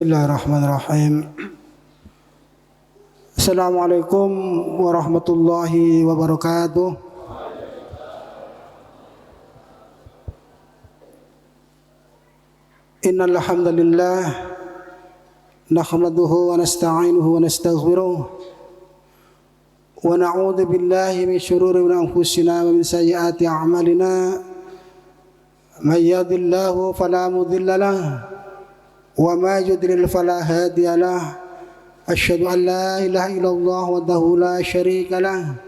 Bismillahirrahmanirrahim. Assalamualaikum warahmatullahi wabarakatuh. Innal hamdalillah nahmaduhu wa nasta'inuhu wa nastaghfiruh wa na'udzu billahi min shururi anfusina wa min sayyiati a'malina. May yahdihillahu fala mudilla lahu wa may yudlil fala hadiya lahu. Asyhadu an la ilaha illallah wahdahu la syarika lahu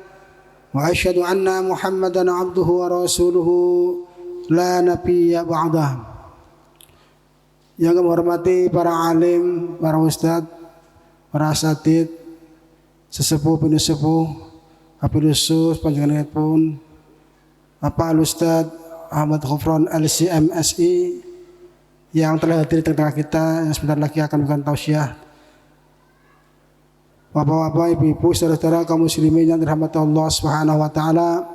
wa asyhadu anna Muhammadan abduhu wa rasuluhu la nabiyya ba'dah. Yang kami hormati para alim, para ustadz, para asatid, sesepuh penusepuh, hafizus panjenengan pun Bapak Al-Ustadz Ahmad Ghufran LCMSI yang telah hadir di tengah kita, yang sebentar lagi akan memberikan tausiah. Bapak-bapak, ibu-ibu, saudara-saudara kaum muslimin yang dirahmati Allah Subhanahu wa taala,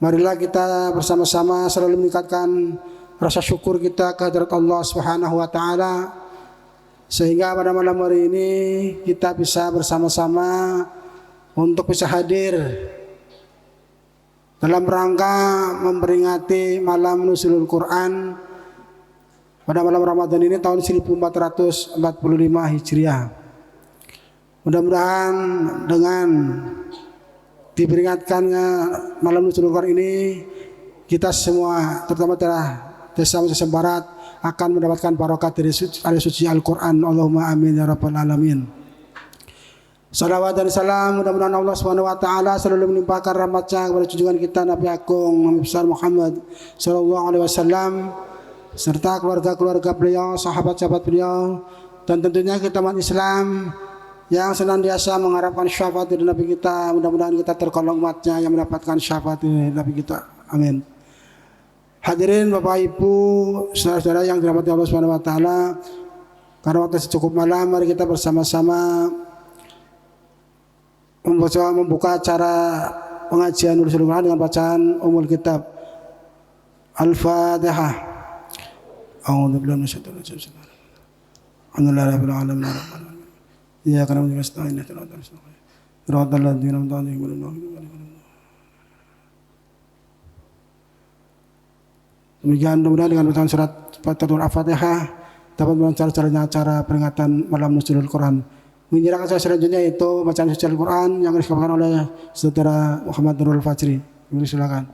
marilah kita bersama-sama selalu meningkatkan rasa syukur kita kehadirat Allah Subhanahu wa taala, sehingga pada malam hari ini kita bisa bersama-sama untuk bisa hadir dalam rangka memperingati malam nuzulul Quran pada malam Ramadan ini tahun 1445 Hijriah. Mudah-mudahan dengan diperingatkannya malam nuzulul Quran ini, kita semua terutama desa Mesir Barat akan mendapatkan barokah dari suci Al-Quran. Allahumma amin ya rabbal alamin. Salawat dan salam mudah-mudahan Allah Subhanahu wa taala selalu menimpakan rahmat-Nya kepada junjungan kita Nabi Agung Nabi besar Muhammad sallallahu alaihi wasallam serta keluarga-keluarga beliau, sahabat-sahabat beliau, dan tentunya kita umat Islam yang senantiasa mengharapkan syafaat dari Nabi kita. Mudah-mudahan kita tergolong umatnya yang mendapatkan syafaat dari Nabi kita. Amin. Hadirin Bapak Ibu, saudara-saudara yang dirahmati Allah Subhanahu wa taala, karena waktu secukup malam, mari kita bersama-sama membuka acara pengajian Nurul Quran dengan bacaan Ummul Kitab. Al-Fatihah. A'udzu billahi minasyaitonir rajim. Alhamdulillahirabbil alamin. Iyyaka na'budu wa nasta'in ihdinas siratal ladzina an'amta 'alaihim. Demikian, mudah-mudahan dengan bacaan surat Al-Fatihah dapat melancarkan acara peringatan malam nuzulul Quran. Menyerahkan saya selanjutnya yaitu bacaan suci Al-Quran yang disampaikan oleh saudara Muhammad Nurul Fajri. Silakan.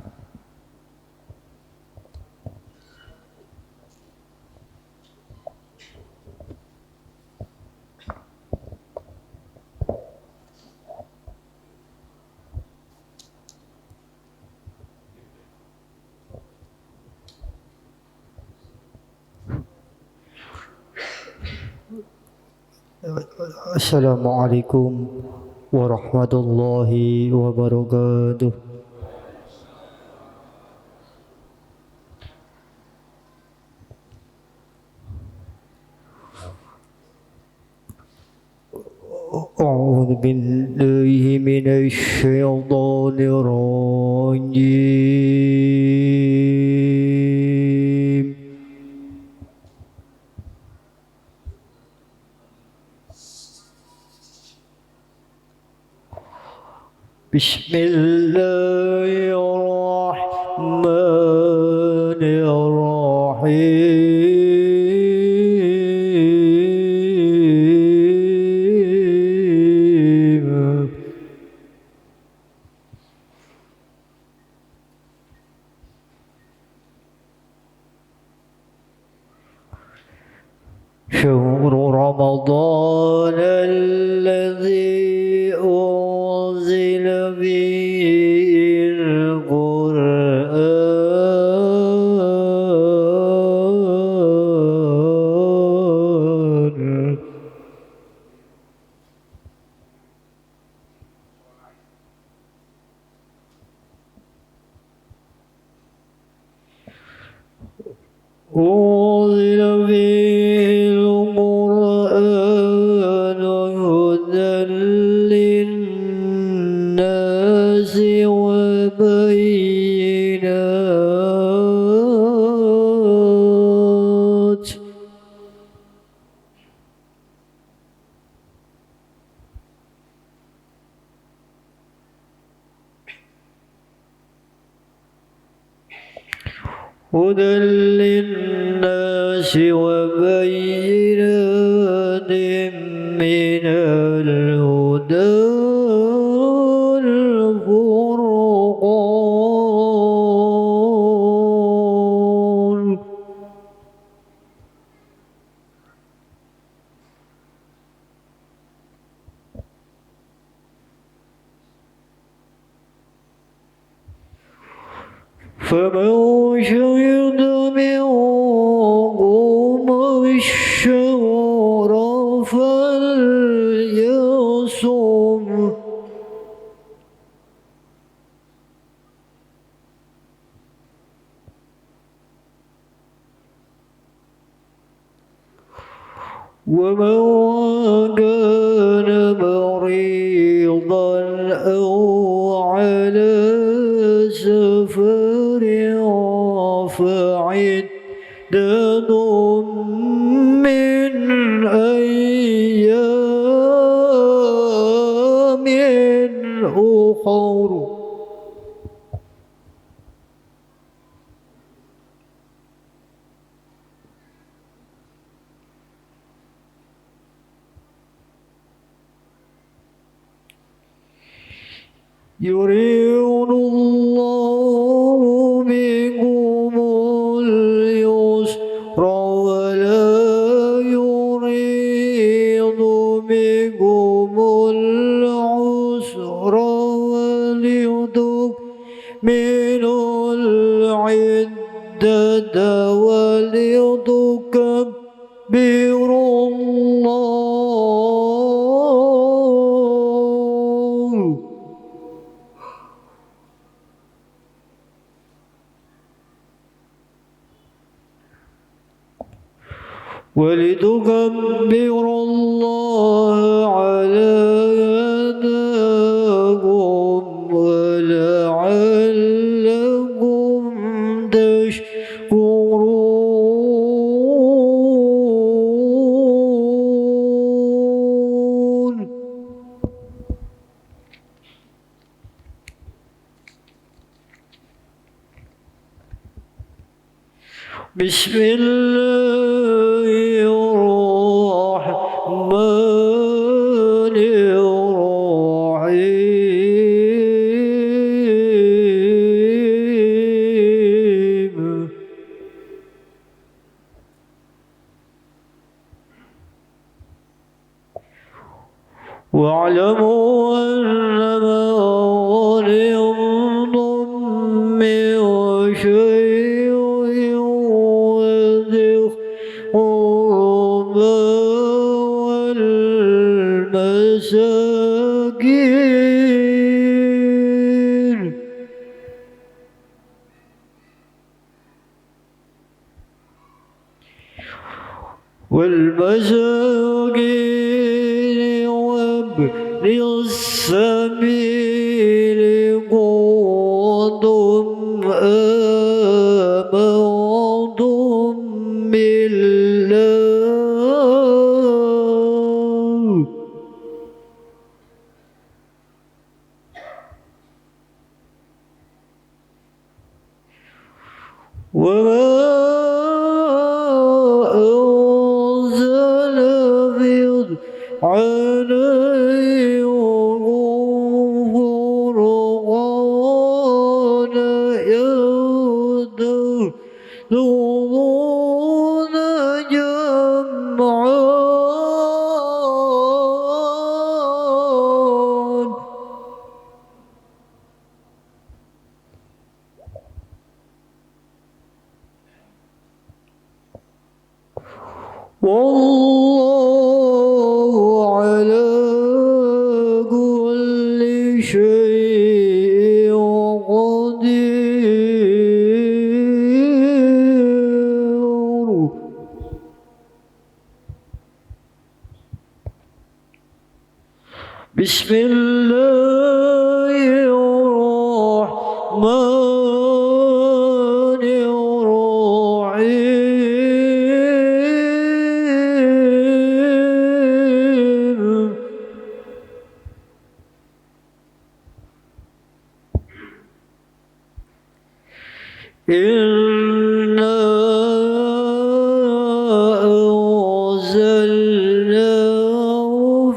Assalamualaikum warahmatullahi wabarakatuh. A'udzu billahi minasy syaithanir rajim. Bismillahirrahmanirrahim. شهر رمضان الذي أنزل فيه القرآن أنزل فيه القرآن هدى للناس وبينات من الهدى والفرقان. فمن شهد منكم الشهر فليصم. ومن كان مريضا أو على سفر فعدة من أيام أخر. يريد الله بكم اليسر ولا يريد بكم العسر ولتكملوا العدة ولتكبروا الله على هداكم ولعلكم تشكرون. بسم الله الرحمن الرحيم. واعلموا أنما غنمتم من شيء والقربى والمساكين وابن السبيل كنتم آمنتم بالله وما أنزل عليهم فرقان يهدون جمعان. والله على كل شيء قدير. بسم الله الرحمن الرحيم. إن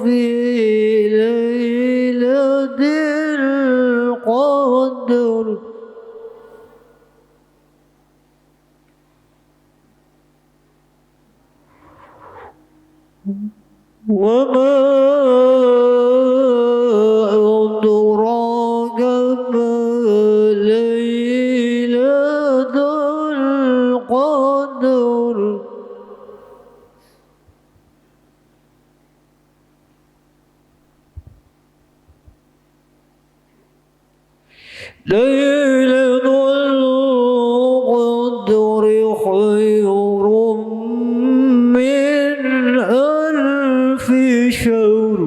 في ليلة القدر وما أدراك ما ليلة القدر ليلة القدر خير من ألف شهر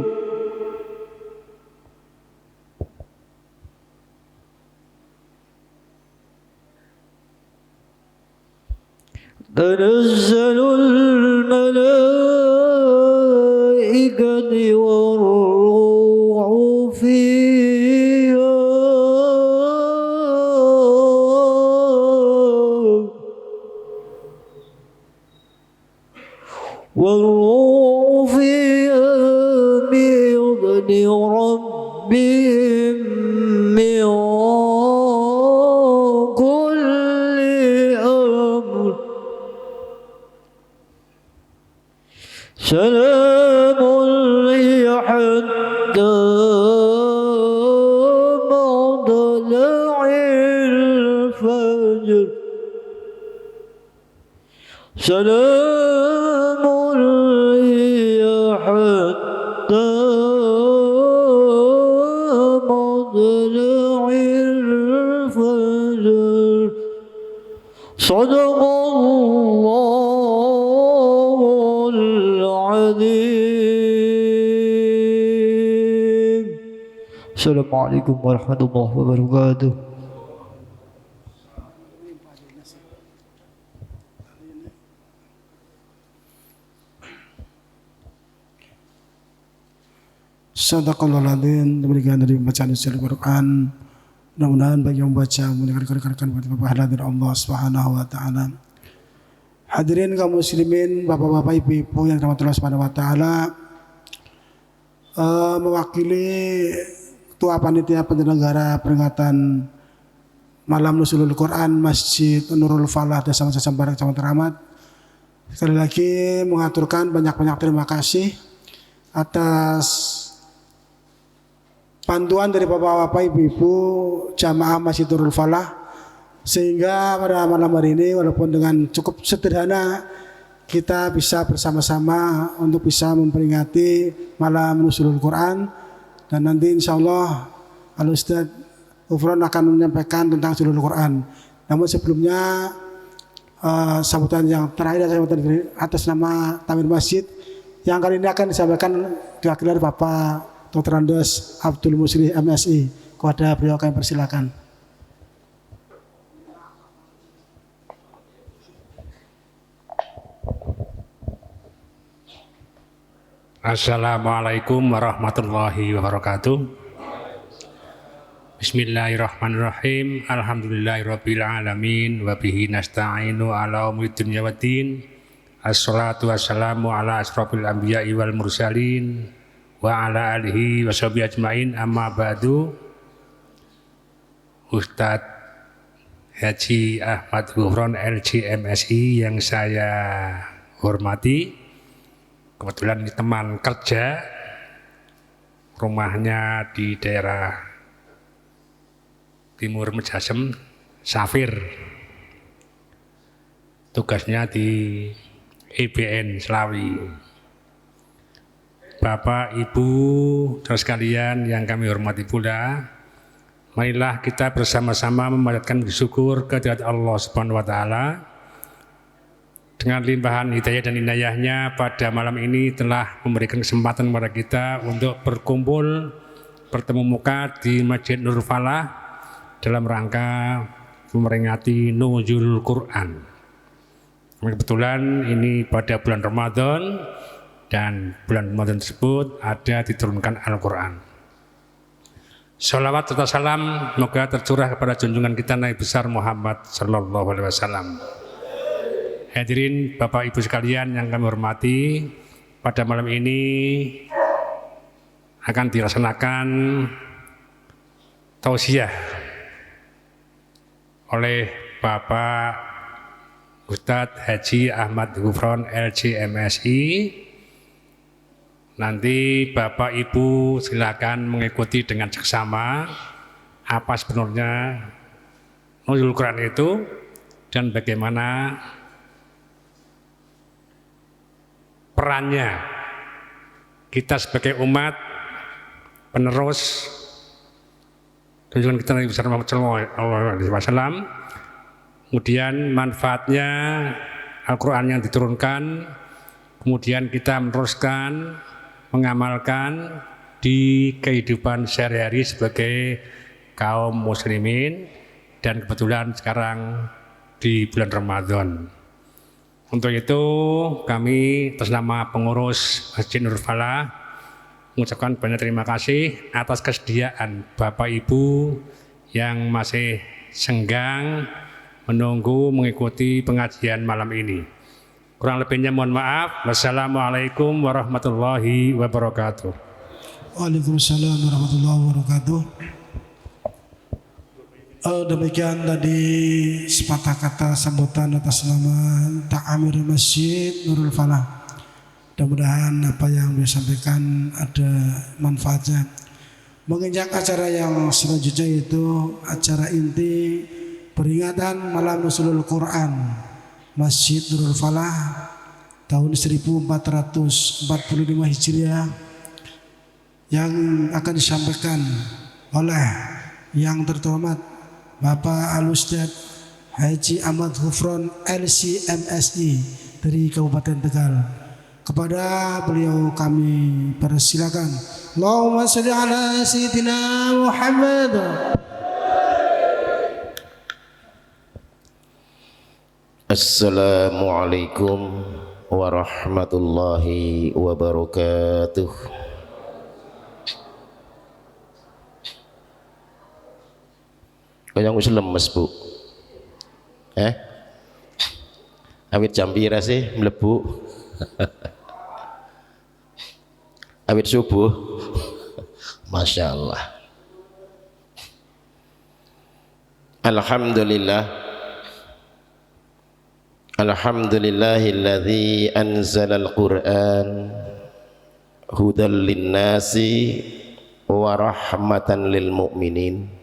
تنزل الملائكة والروح فيها والروح فيها بإذن ربهم من كل أمر سلام هي حتى مطلع الفجر سلام هي حتى مطلع الفجر صدق الله العظيم. السلام عليكم ورحمة الله وبركاته. Sadaqallahul adzim. Demikian dari bacaan surat Al-Quran. Mudah-mudahan bagi yang membaca mendengarkan pahala dari Allah Subhanahu wa taala. Hadirin kaum muslimin, bapak-bapak, ibu-ibu yang dirahmati Allah Subhanahu wa taala, mewakili Ketua Panitia Penyelenggara peringatan Malam Nuzulul Quran Masjid Nurul Falah Desa Sasambar Kecamatan Rahmat, sekali lagi mengaturkan banyak-banyak terima kasih atas bantuan dari bapak-bapak, ibu-ibu jamaah Masjid Nurul Falah, sehingga pada malam hari ini walaupun dengan cukup sederhana kita bisa bersama-sama untuk bisa memperingati Malam Nuzulul Quran. Dan nanti insya Allah Al-Ustadz Ufron akan menyampaikan tentang Nuzulul Quran. Namun sebelumnya sambutan yang terakhir sambutan atas nama Tamir Masjid yang kali ini akan disampaikan diwakili oleh Bapak Dr. Andes Abdul Musli MSI. Kepada beliau kami persilakan. Assalamualaikum warahmatullahi wabarakatuh. Bismillahirrahmanirrahim. Alhamdulillahirabbil alamin wa bihi nasta'inu ala umuri dunya waddin. Assalatu wassalamu ala asrofil anbiya'i wal mursalin wa ala alihi wa sahbihi ajmain, amma ba'du. Ustadz Haji Ahmad Ufron LCMSI yang saya hormati, kebetulan ini teman kerja, rumahnya di daerah Timur Mejasem, Safir, tugasnya di IBN Selawi. Bapak, Ibu, saudara sekalian yang kami hormati pula, marilah kita bersama-sama memanjatkan syukur kehadirat Allah Subhanahu wa taala dengan limpahan hidayah dan inayahnya pada malam ini telah memberikan kesempatan kepada kita untuk berkumpul bertemu muka di Masjid Nurul Falah dalam rangka memperingati Nuzulul Quran. Kebetulan ini pada bulan Ramadan, dan bulan Ramadan tersebut ada diturunkan Al-Quran. Salawat serta salam semoga tercurah kepada junjungan kita Nabi besar Muhammad Sallallahu Alaihi Wasallam. Hadirin Bapak Ibu sekalian yang kami hormati, pada malam ini akan dilaksanakan tausiah oleh Bapak Ustadz Haji Ahmad Ghufron LC-MSI. Nanti Bapak Ibu silakan mengikuti dengan seksama apa sebenarnya nuzul Quran itu dan bagaimana perannya kita sebagai umat penerus tunjukan kita Nabi besar Muhammad SAW, kemudian manfaatnya Al-Quran yang diturunkan, kemudian kita meneruskan, mengamalkan di kehidupan sehari-hari sebagai kaum muslimin, dan kebetulan sekarang di bulan Ramadan. Untuk itu kami atas nama pengurus Masjid Nurul Falah mengucapkan banyak terima kasih atas kesediaan Bapak Ibu yang masih senggang menunggu mengikuti pengajian malam ini. Kurang lebihnya mohon maaf. Wassalamualaikum warahmatullahi wabarakatuh. Waalaikumsalam warahmatullahi wabarakatuh. Demikian tadi sepatah kata sambutan atas nama Ta'amir Masjid Nurul Falah. Mudah-mudahan apa yang disampaikan ada manfaatnya. Menginjak acara yang selanjutnya itu acara inti peringatan malam nuzulul Quran Masjid Nurul Falah tahun 1445 Hijriah yang akan disampaikan oleh yang terhormat Bapak Al-Ustadz Haji Ahmad Ghufron LC-MSI dari Kabupaten Tegal. Kepada beliau kami persilakan. Allahumma sholli ala sayyidina Muhammad. Assalamualaikum warahmatullahi wabarakatuh. Kayang wis lemes, Bu. Awit jam pira sih mlebu? Awit subuh. Masya Allah. Alhamdulillah. Alhamdulillahilladzi anzalal Qur'an hudan linnasi wa rahmatan lil mu'minin.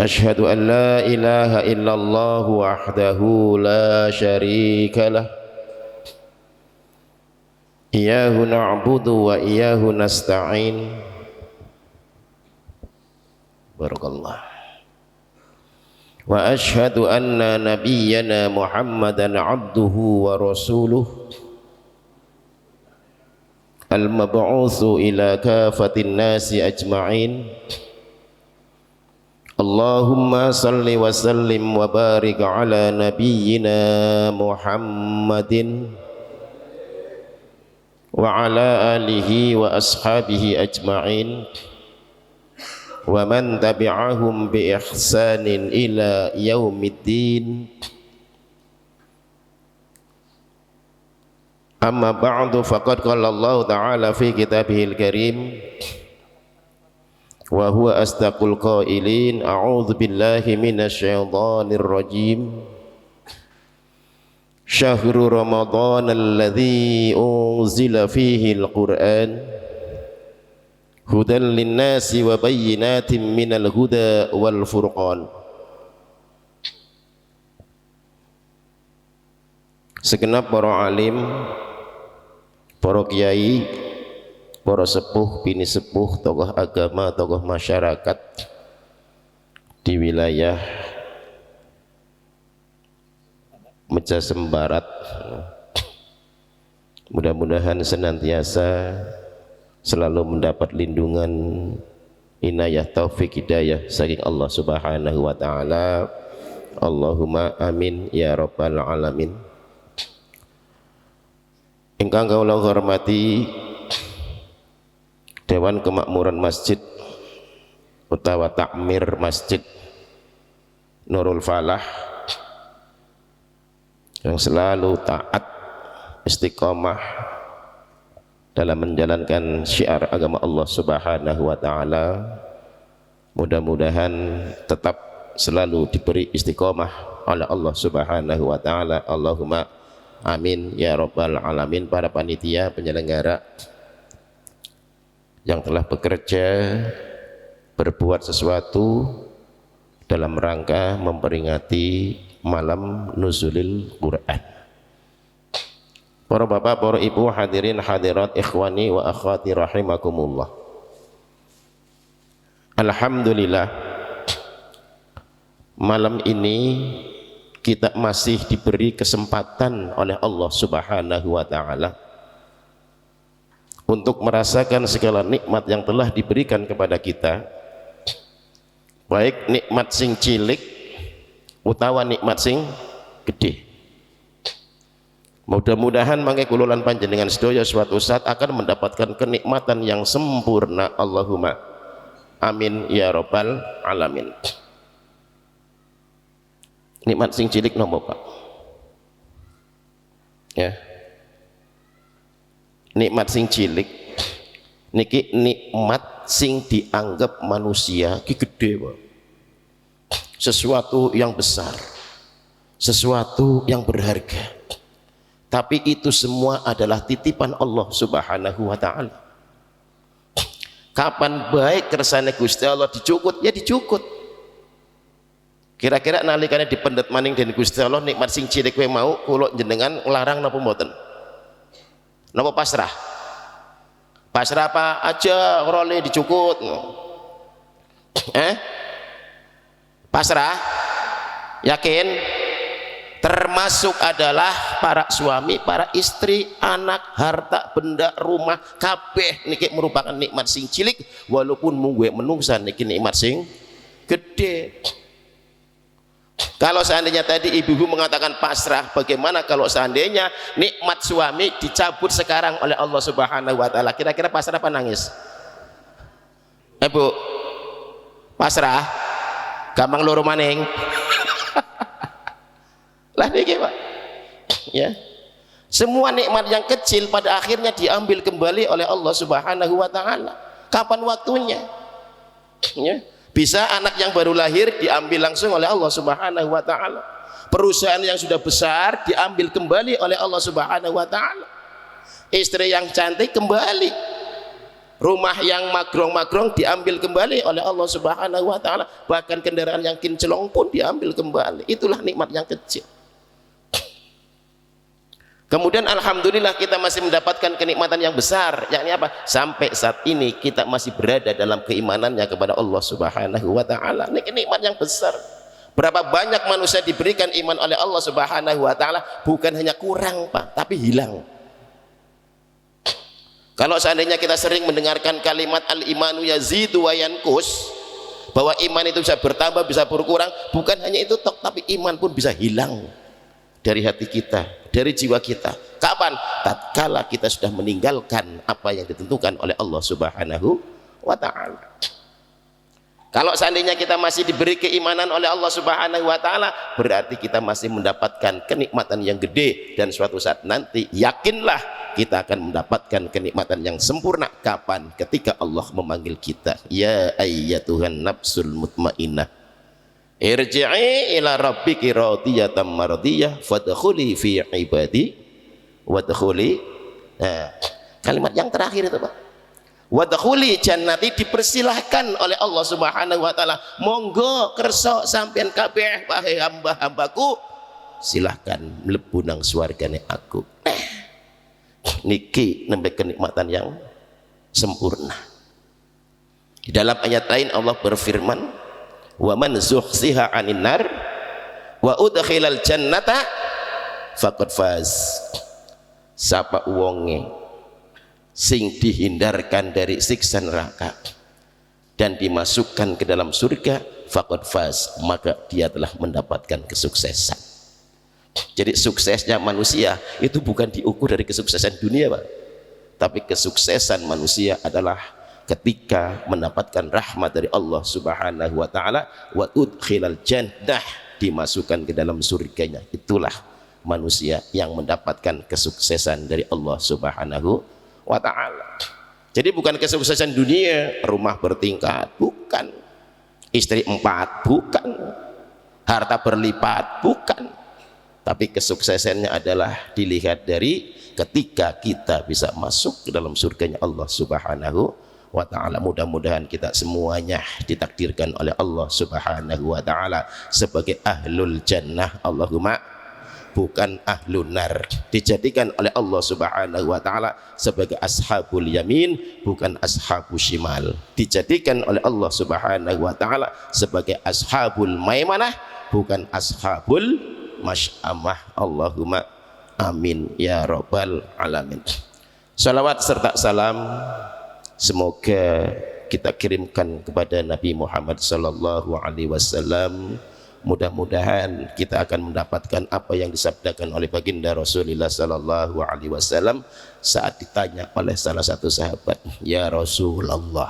Asyhadu an la ilaha illallah wahdahu la syarika lah. Iyyahu na'budu wa iyyahu nasta'in. Barakallah. Wa asyhadu anna nabiyyana Muhammadan abduhu wa rasuluh al-mab'utsu ila kafatin nasi ajma'in. Allahumma salli wa sallim wa barik ala nabiyyina Muhammadin wa ala alihi wa ashabihi ajma'in wa man tabi'ahum bi ihsanin ila yaumiddin. Amma ba'du, faqad qala Allah ta'ala fi kitabihil karim wa huwa asdaqul qailin. A'udzu billahi minasyaitonir rajim. Syahrul Ramadan alladzi unzila fihi al-Qur'an hudan linnasi wa bayyinatin minal huda wal furqan. Segenap para alim, para kiai, para sepuh, bini sepuh, tokoh agama, tokoh masyarakat di wilayah Mejasem Barat, mudah-mudahan senantiasa selalu mendapat lindungan, inayah, taufik, hidayah saking Allah Subhanahu wa ta'ala. Allahumma amin ya rabbal alamin. Ingkang kula hormati Dewan Kemakmuran Masjid utawa Takmir Masjid Nurul Falah yang selalu taat istiqomah dalam menjalankan syiar agama Allah Subhanahu wa taala. Mudah-mudahan tetap selalu diberi istiqomah oleh Allah Subhanahu wa taala. Allahumma amin ya rabbal alamin. Para panitia penyelenggara yang telah bekerja berbuat sesuatu dalam rangka memperingati malam nuzulil Quran. Para bapak, para ibu, hadirin hadirat, ikhwani wa akhwati rahimakumullah. Alhamdulillah, malam ini kita masih diberi kesempatan oleh Allah Subhanahu wa taala untuk merasakan segala nikmat yang telah diberikan kepada kita, baik nikmat sing cilik utawa nikmat sing gede. Mudah-mudahan mangke kula lan panjenengan sedaya suatu saat akan mendapatkan kenikmatan yang sempurna. Allahumma amin ya rabbal alamin. Nikmat sing cilik nopo Pak? Ya. Nikmat sing cilik niki nikmat sing dianggap manusia ki gede Pak. Sesuatu yang besar, sesuatu yang berharga. Tapi itu semua adalah titipan Allah Subhanahu wa taala. Kapan baik kersane Gusti Allah dicukut, ya dicukut. Kira-kira nalikane dipendet maning dening Gusti Allah nikmat sing cilik kowe mau kula jenengan nglarang napa mboten? Napa pasrah? Pasrah apa aja role dicukut. Pasrah? Yakin? Termasuk adalah para suami, para istri, anak, harta, benda, rumah, kabeh niki merupakan nikmat sing cilik, walaupun mungguhe menungsan niki nikmat sing gede. Kalau seandainya tadi ibu-ibu mengatakan pasrah, bagaimana kalau seandainya nikmat suami dicabut sekarang oleh Allah Subhanahu wa taala? Kira-kira pasrah apa nangis? Bu, pasrah? Gampang loro maning. Lah niki Pak, ya, semua nikmat yang kecil pada akhirnya diambil kembali oleh Allah Subhanahu wa taala. Kapan waktunya? Ya, bisa anak yang baru lahir diambil langsung oleh Allah Subhanahu wa taala. Perusahaan yang sudah besar diambil kembali oleh Allah Subhanahu wa taala. Istri yang cantik kembali. Rumah yang magrong-magrong diambil kembali oleh Allah Subhanahu wa taala. Bahkan kendaraan yang kinclong pun diambil kembali. Itulah nikmat yang kecil. Kemudian alhamdulillah kita masih mendapatkan kenikmatan yang besar, yakni apa? Sampai saat ini kita masih berada dalam keimanannya kepada Allah Subhanahu wa taala. Ini nikmat yang besar. Berapa banyak manusia diberikan iman oleh Allah Subhanahu wa taala, bukan hanya kurang Pak, tapi hilang. Kalau seandainya kita sering mendengarkan kalimat al-imanu yazidu wa yanqus, bahwa iman itu bisa bertambah, bisa berkurang, bukan hanya itu tok, tapi iman pun bisa hilang dari hati kita, dari jiwa kita. Kapan? Tatkala kita sudah meninggalkan apa yang ditentukan oleh Allah Subhanahu wa taala. Kalau seandainya kita masih diberi keimanan oleh Allah Subhanahu wa taala, berarti kita masih mendapatkan kenikmatan yang gede, dan suatu saat nanti yakinlah kita akan mendapatkan kenikmatan yang sempurna. Kapan? Ketika Allah memanggil kita, ya ayyatuhan nafsul mutmainnah, irji'i ila rabbiki radiyatan mardiyah fadkhuli fi ibadi wadkhuli. Nah, kalimat yang terakhir itu Pak, wadkhuli jannati, dipersilahkan oleh Allah Subhanahu wa taala, monggo kersa sampean kabeh wahai hamba-hambaku, silahkan mlebu nang swargane aku. Niki nembe kenikmatan yang sempurna. Di dalam ayat lain Allah berfirman, wa man zuhziha 'anil nar wa udkhilal jannata faqad faz. Sapa wonge sing dihindarkan dari siksa neraka dan dimasukkan ke dalam surga, faqad faz, maka dia telah mendapatkan kesuksesan. Jadi suksesnya manusia itu bukan diukur dari kesuksesan dunia Pak, tapi kesuksesan manusia adalah ketika mendapatkan rahmat dari Allah Subhanahu wa taala, wa udkhilal jannah, dimasukkan ke dalam surganya. Itulah manusia yang mendapatkan kesuksesan dari Allah Subhanahu wa ta'ala. Jadi bukan kesuksesan dunia, rumah bertingkat, bukan, istri 4, bukan, harta berlipat, bukan, tapi kesuksesannya adalah dilihat dari ketika kita bisa masuk ke dalam surganya Allah Subhanahu wa ta'ala. Mudah-mudahan kita semuanya ditakdirkan oleh Allah Subhanahu wa ta'ala sebagai ahlul jannah, Allahumma, bukan ahlun nar, dijadikan oleh Allah Subhanahu wa ta'ala sebagai ashabul yamin, bukan ashabul shimal, dijadikan oleh Allah Subhanahu wa ta'ala sebagai ashabul maimanah, bukan ashabul masy'amah. Allahumma amin ya rabbal alamin. Salawat serta salam semoga kita kirimkan kepada Nabi Muhammad sallallahu alaihi wasallam. Mudah-mudahan kita akan mendapatkan apa yang disabdakan oleh baginda Rasulullah sallallahu alaihi wasallam saat ditanya oleh salah satu sahabat, ya Rasulullah,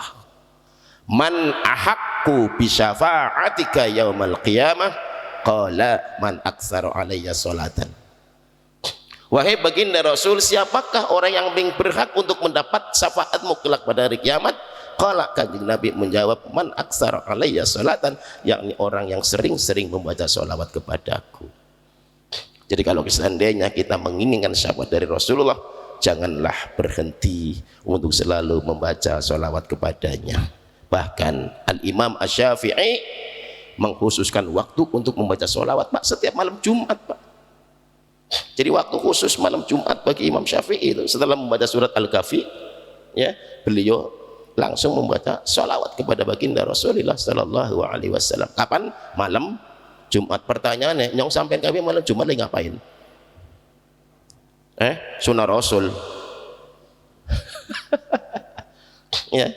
man ahaqqu bi syafa'atika yaumal qiyamah? Qala man aktsara alayya salatan. Wahai baginda Rasul, siapakah orang yang paling berhak untuk mendapat syafaatmu kelak pada hari kiamat? Qala, kanjeng Nabi menjawab, man aktsara alayya salatan, yakni orang yang sering-sering membaca sholawat kepadaku. Jadi kalau seandainya kita menginginkan syafaat dari Rasulullah, janganlah berhenti untuk selalu membaca sholawat kepadanya. Bahkan Al-Imam Asy-Syafi'i mengkhususkan waktu untuk membaca sholawat, Pak, setiap malam Jumat, Pak. Jadi waktu khusus malam Jumat bagi Imam Syafi'i itu setelah membaca surat Al-Kahfi, ya, beliau langsung membaca sholawat kepada baginda Rasulullah sallallahu alaihi wasallam. Kapan? Malam Jumat. Pertanyaannya, nyong sampean kami malam Jumat lagi ngapain? Sunnah Rasul. Ya,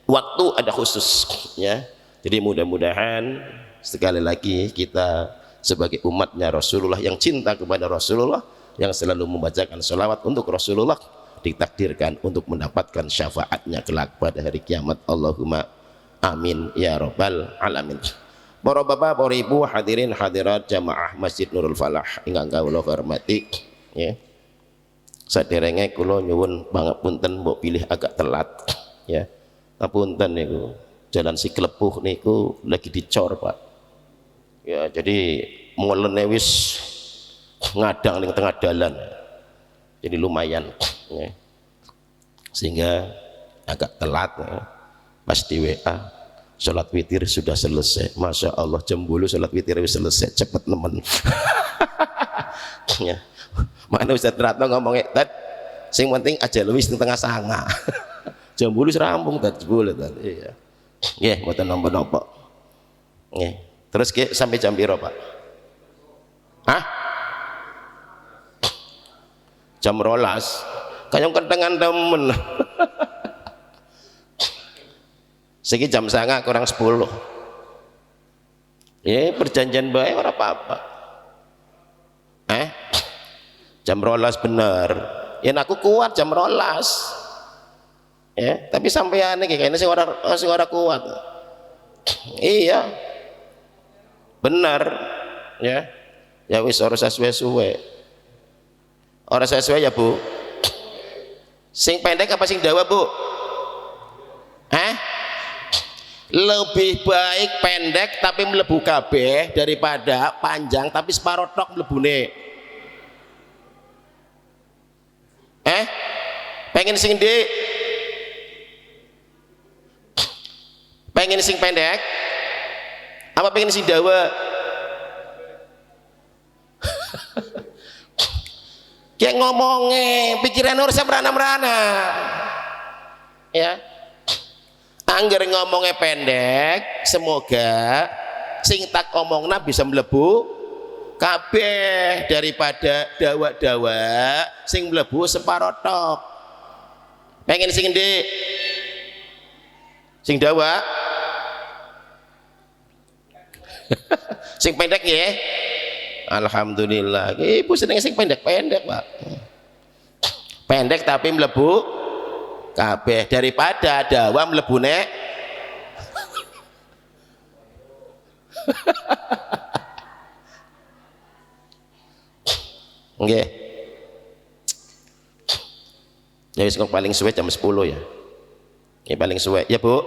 waktu ada khusus, ya. Jadi mudah-mudahan sekali lagi kita sebagai umatnya Rasulullah yang cinta kepada Rasulullah, yang selalu membacakan sholawat untuk Rasulullah, ditakdirkan untuk mendapatkan syafaatnya kelak pada hari kiamat. Allahumma amin ya rabbal alamin. Para bapak, para ibu, hadirin hadirat jamaah Masjid Nurul Falah ingkang kawula hormati, ya. Saderenge kula nyuwun pangapunten mbok pilih agak telat, ya. Ngapunten niku. Jalan Siklepuh niku lagi dicor, Pak. Ya, jadi mulene wis ngadang ning tengah dalan. Jadi lumayan, ya. Sehingga agak telat, ya. Pas di WA sholat witir sudah selesai. Masya Allah, jam 10 sholat witir selesai, cepet nemen. Ya. Mana Ustaz Ratno ngomongnya, Tad, sing penting aja wis di tengah sanga. Jam 10 rampung Tad, 10 Tad. Iya. Nggih, mboten napa-napa. Nggih. Terus sampai jam piro, Pak? Hah? Jam 12. Kayong kentengan temen. Segi jam 9 kurang 10. Ya, perjanjian bae ora apa-apa. Jam 12 bener. Ya aku kuat jam 12. Ya, tapi sampean iki kayaknya sing ora kuat. Iya. Bener. Ya. Ya wis ora suwe-suwe. Ora suwe-suwe ya, Bu. Sing pendek apa sing dawa, Bu? Lebih baik pendek tapi mlebu kabeh daripada panjang tapi separo tok mlebune. Pengen sing ndi? Pengen sing pendek? Apa pengen sing dawa? Kayak ngomongnya pikiran harus merana-merana, ya. Angger ngomongnya pendek, semoga sing tak omongna bisa mlebu kabeh daripada dawa-dawa sing mlebu separo tok. Pengen sing ndi? Sing dawa? Sing pendek ya? Alhamdulillah. Ibu seneng sing pendek-pendek, Pak. Pendek tapi mlebu kabeh daripada dawa mlebune. Nggih. Ya wis kok paling suwe jam 10 ya. Ini paling suwe. Ya, Bu.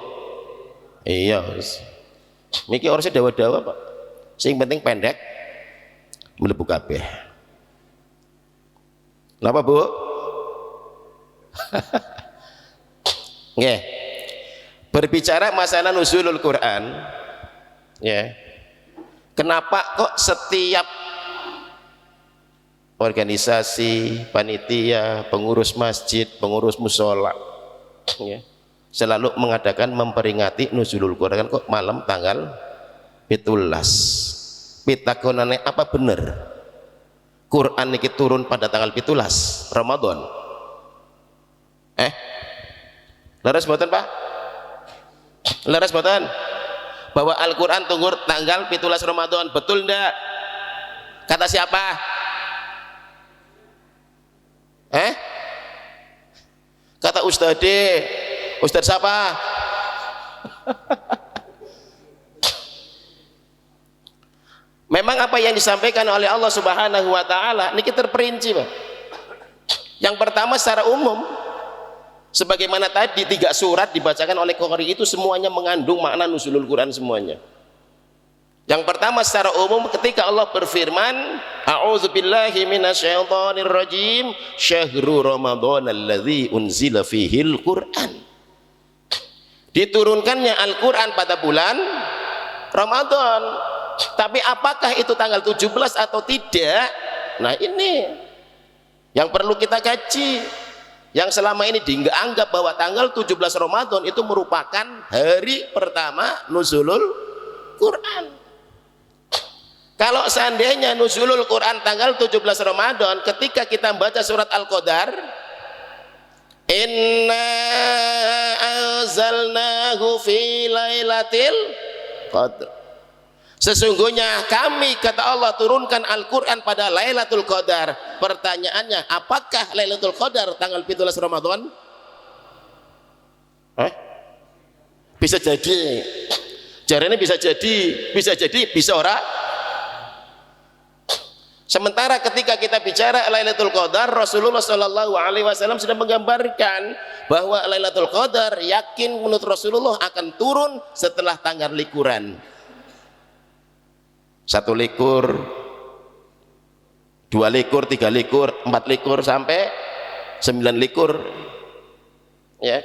Iya, wis. Niki orangnya dawa-dawa, Pak. Sing penting pendek mlebu kabeh. Napa, Bu? Nggih. Berbicara masalah nuzulul Quran, ya. Kenapa kok setiap organisasi, panitia, pengurus masjid, pengurus musola, ya, selalu mengadakan memperingati nuzulul Quran kok malam tanggal 17. Pitakonane apa bener? Quran niki turun pada tanggal 17 Ramadan. Leres mboten, Pak? Leres mboten? Bahwa Al-Quran tunggu tanggal 17 Ramadan, betul ndak? Kata siapa? Kata Ustadz siapa? Memang apa yang disampaikan oleh Allah Subhanahu wa taala niki terperinci, Pak. Yang pertama secara umum, sebagaimana tadi 3 surat dibacakan oleh qari itu semuanya mengandung makna nuzulul Quran semuanya. Yang pertama secara umum ketika Allah berfirman, a'udzubillahi minasyaitonir rajim, syahrul ramadhan alladzi unzila fihil Qur'an. Diturunkannya Al-Qur'an pada bulan Ramadan. Tapi apakah itu tanggal 17 atau tidak? Nah, ini yang perlu kita kaji. Yang selama ini dianggap bahwa tanggal 17 Ramadan itu merupakan hari pertama nuzulul Quran. Kalau seandainya nuzulul Quran tanggal 17 Ramadan, ketika kita baca surat Al-Qadar, inna anzalnahu fi lailatul qadar, sesungguhnya kami, kata Allah, turunkan Al-Quran pada Lailatul Qadar. Pertanyaannya, apakah Lailatul Qadar tanggal 17 Ramadan? Bisa jadi. Jarene bisa jadi, bisa ora. Sementara ketika kita bicara Lailatul Qadar, Rasulullah SAW sudah menggambarkan bahwa Lailatul Qadar yakin menurut Rasulullah akan turun setelah tanggal likuran. 1 likur, 2 likur, 3 likur, 4 likur sampai 9 likur, ya.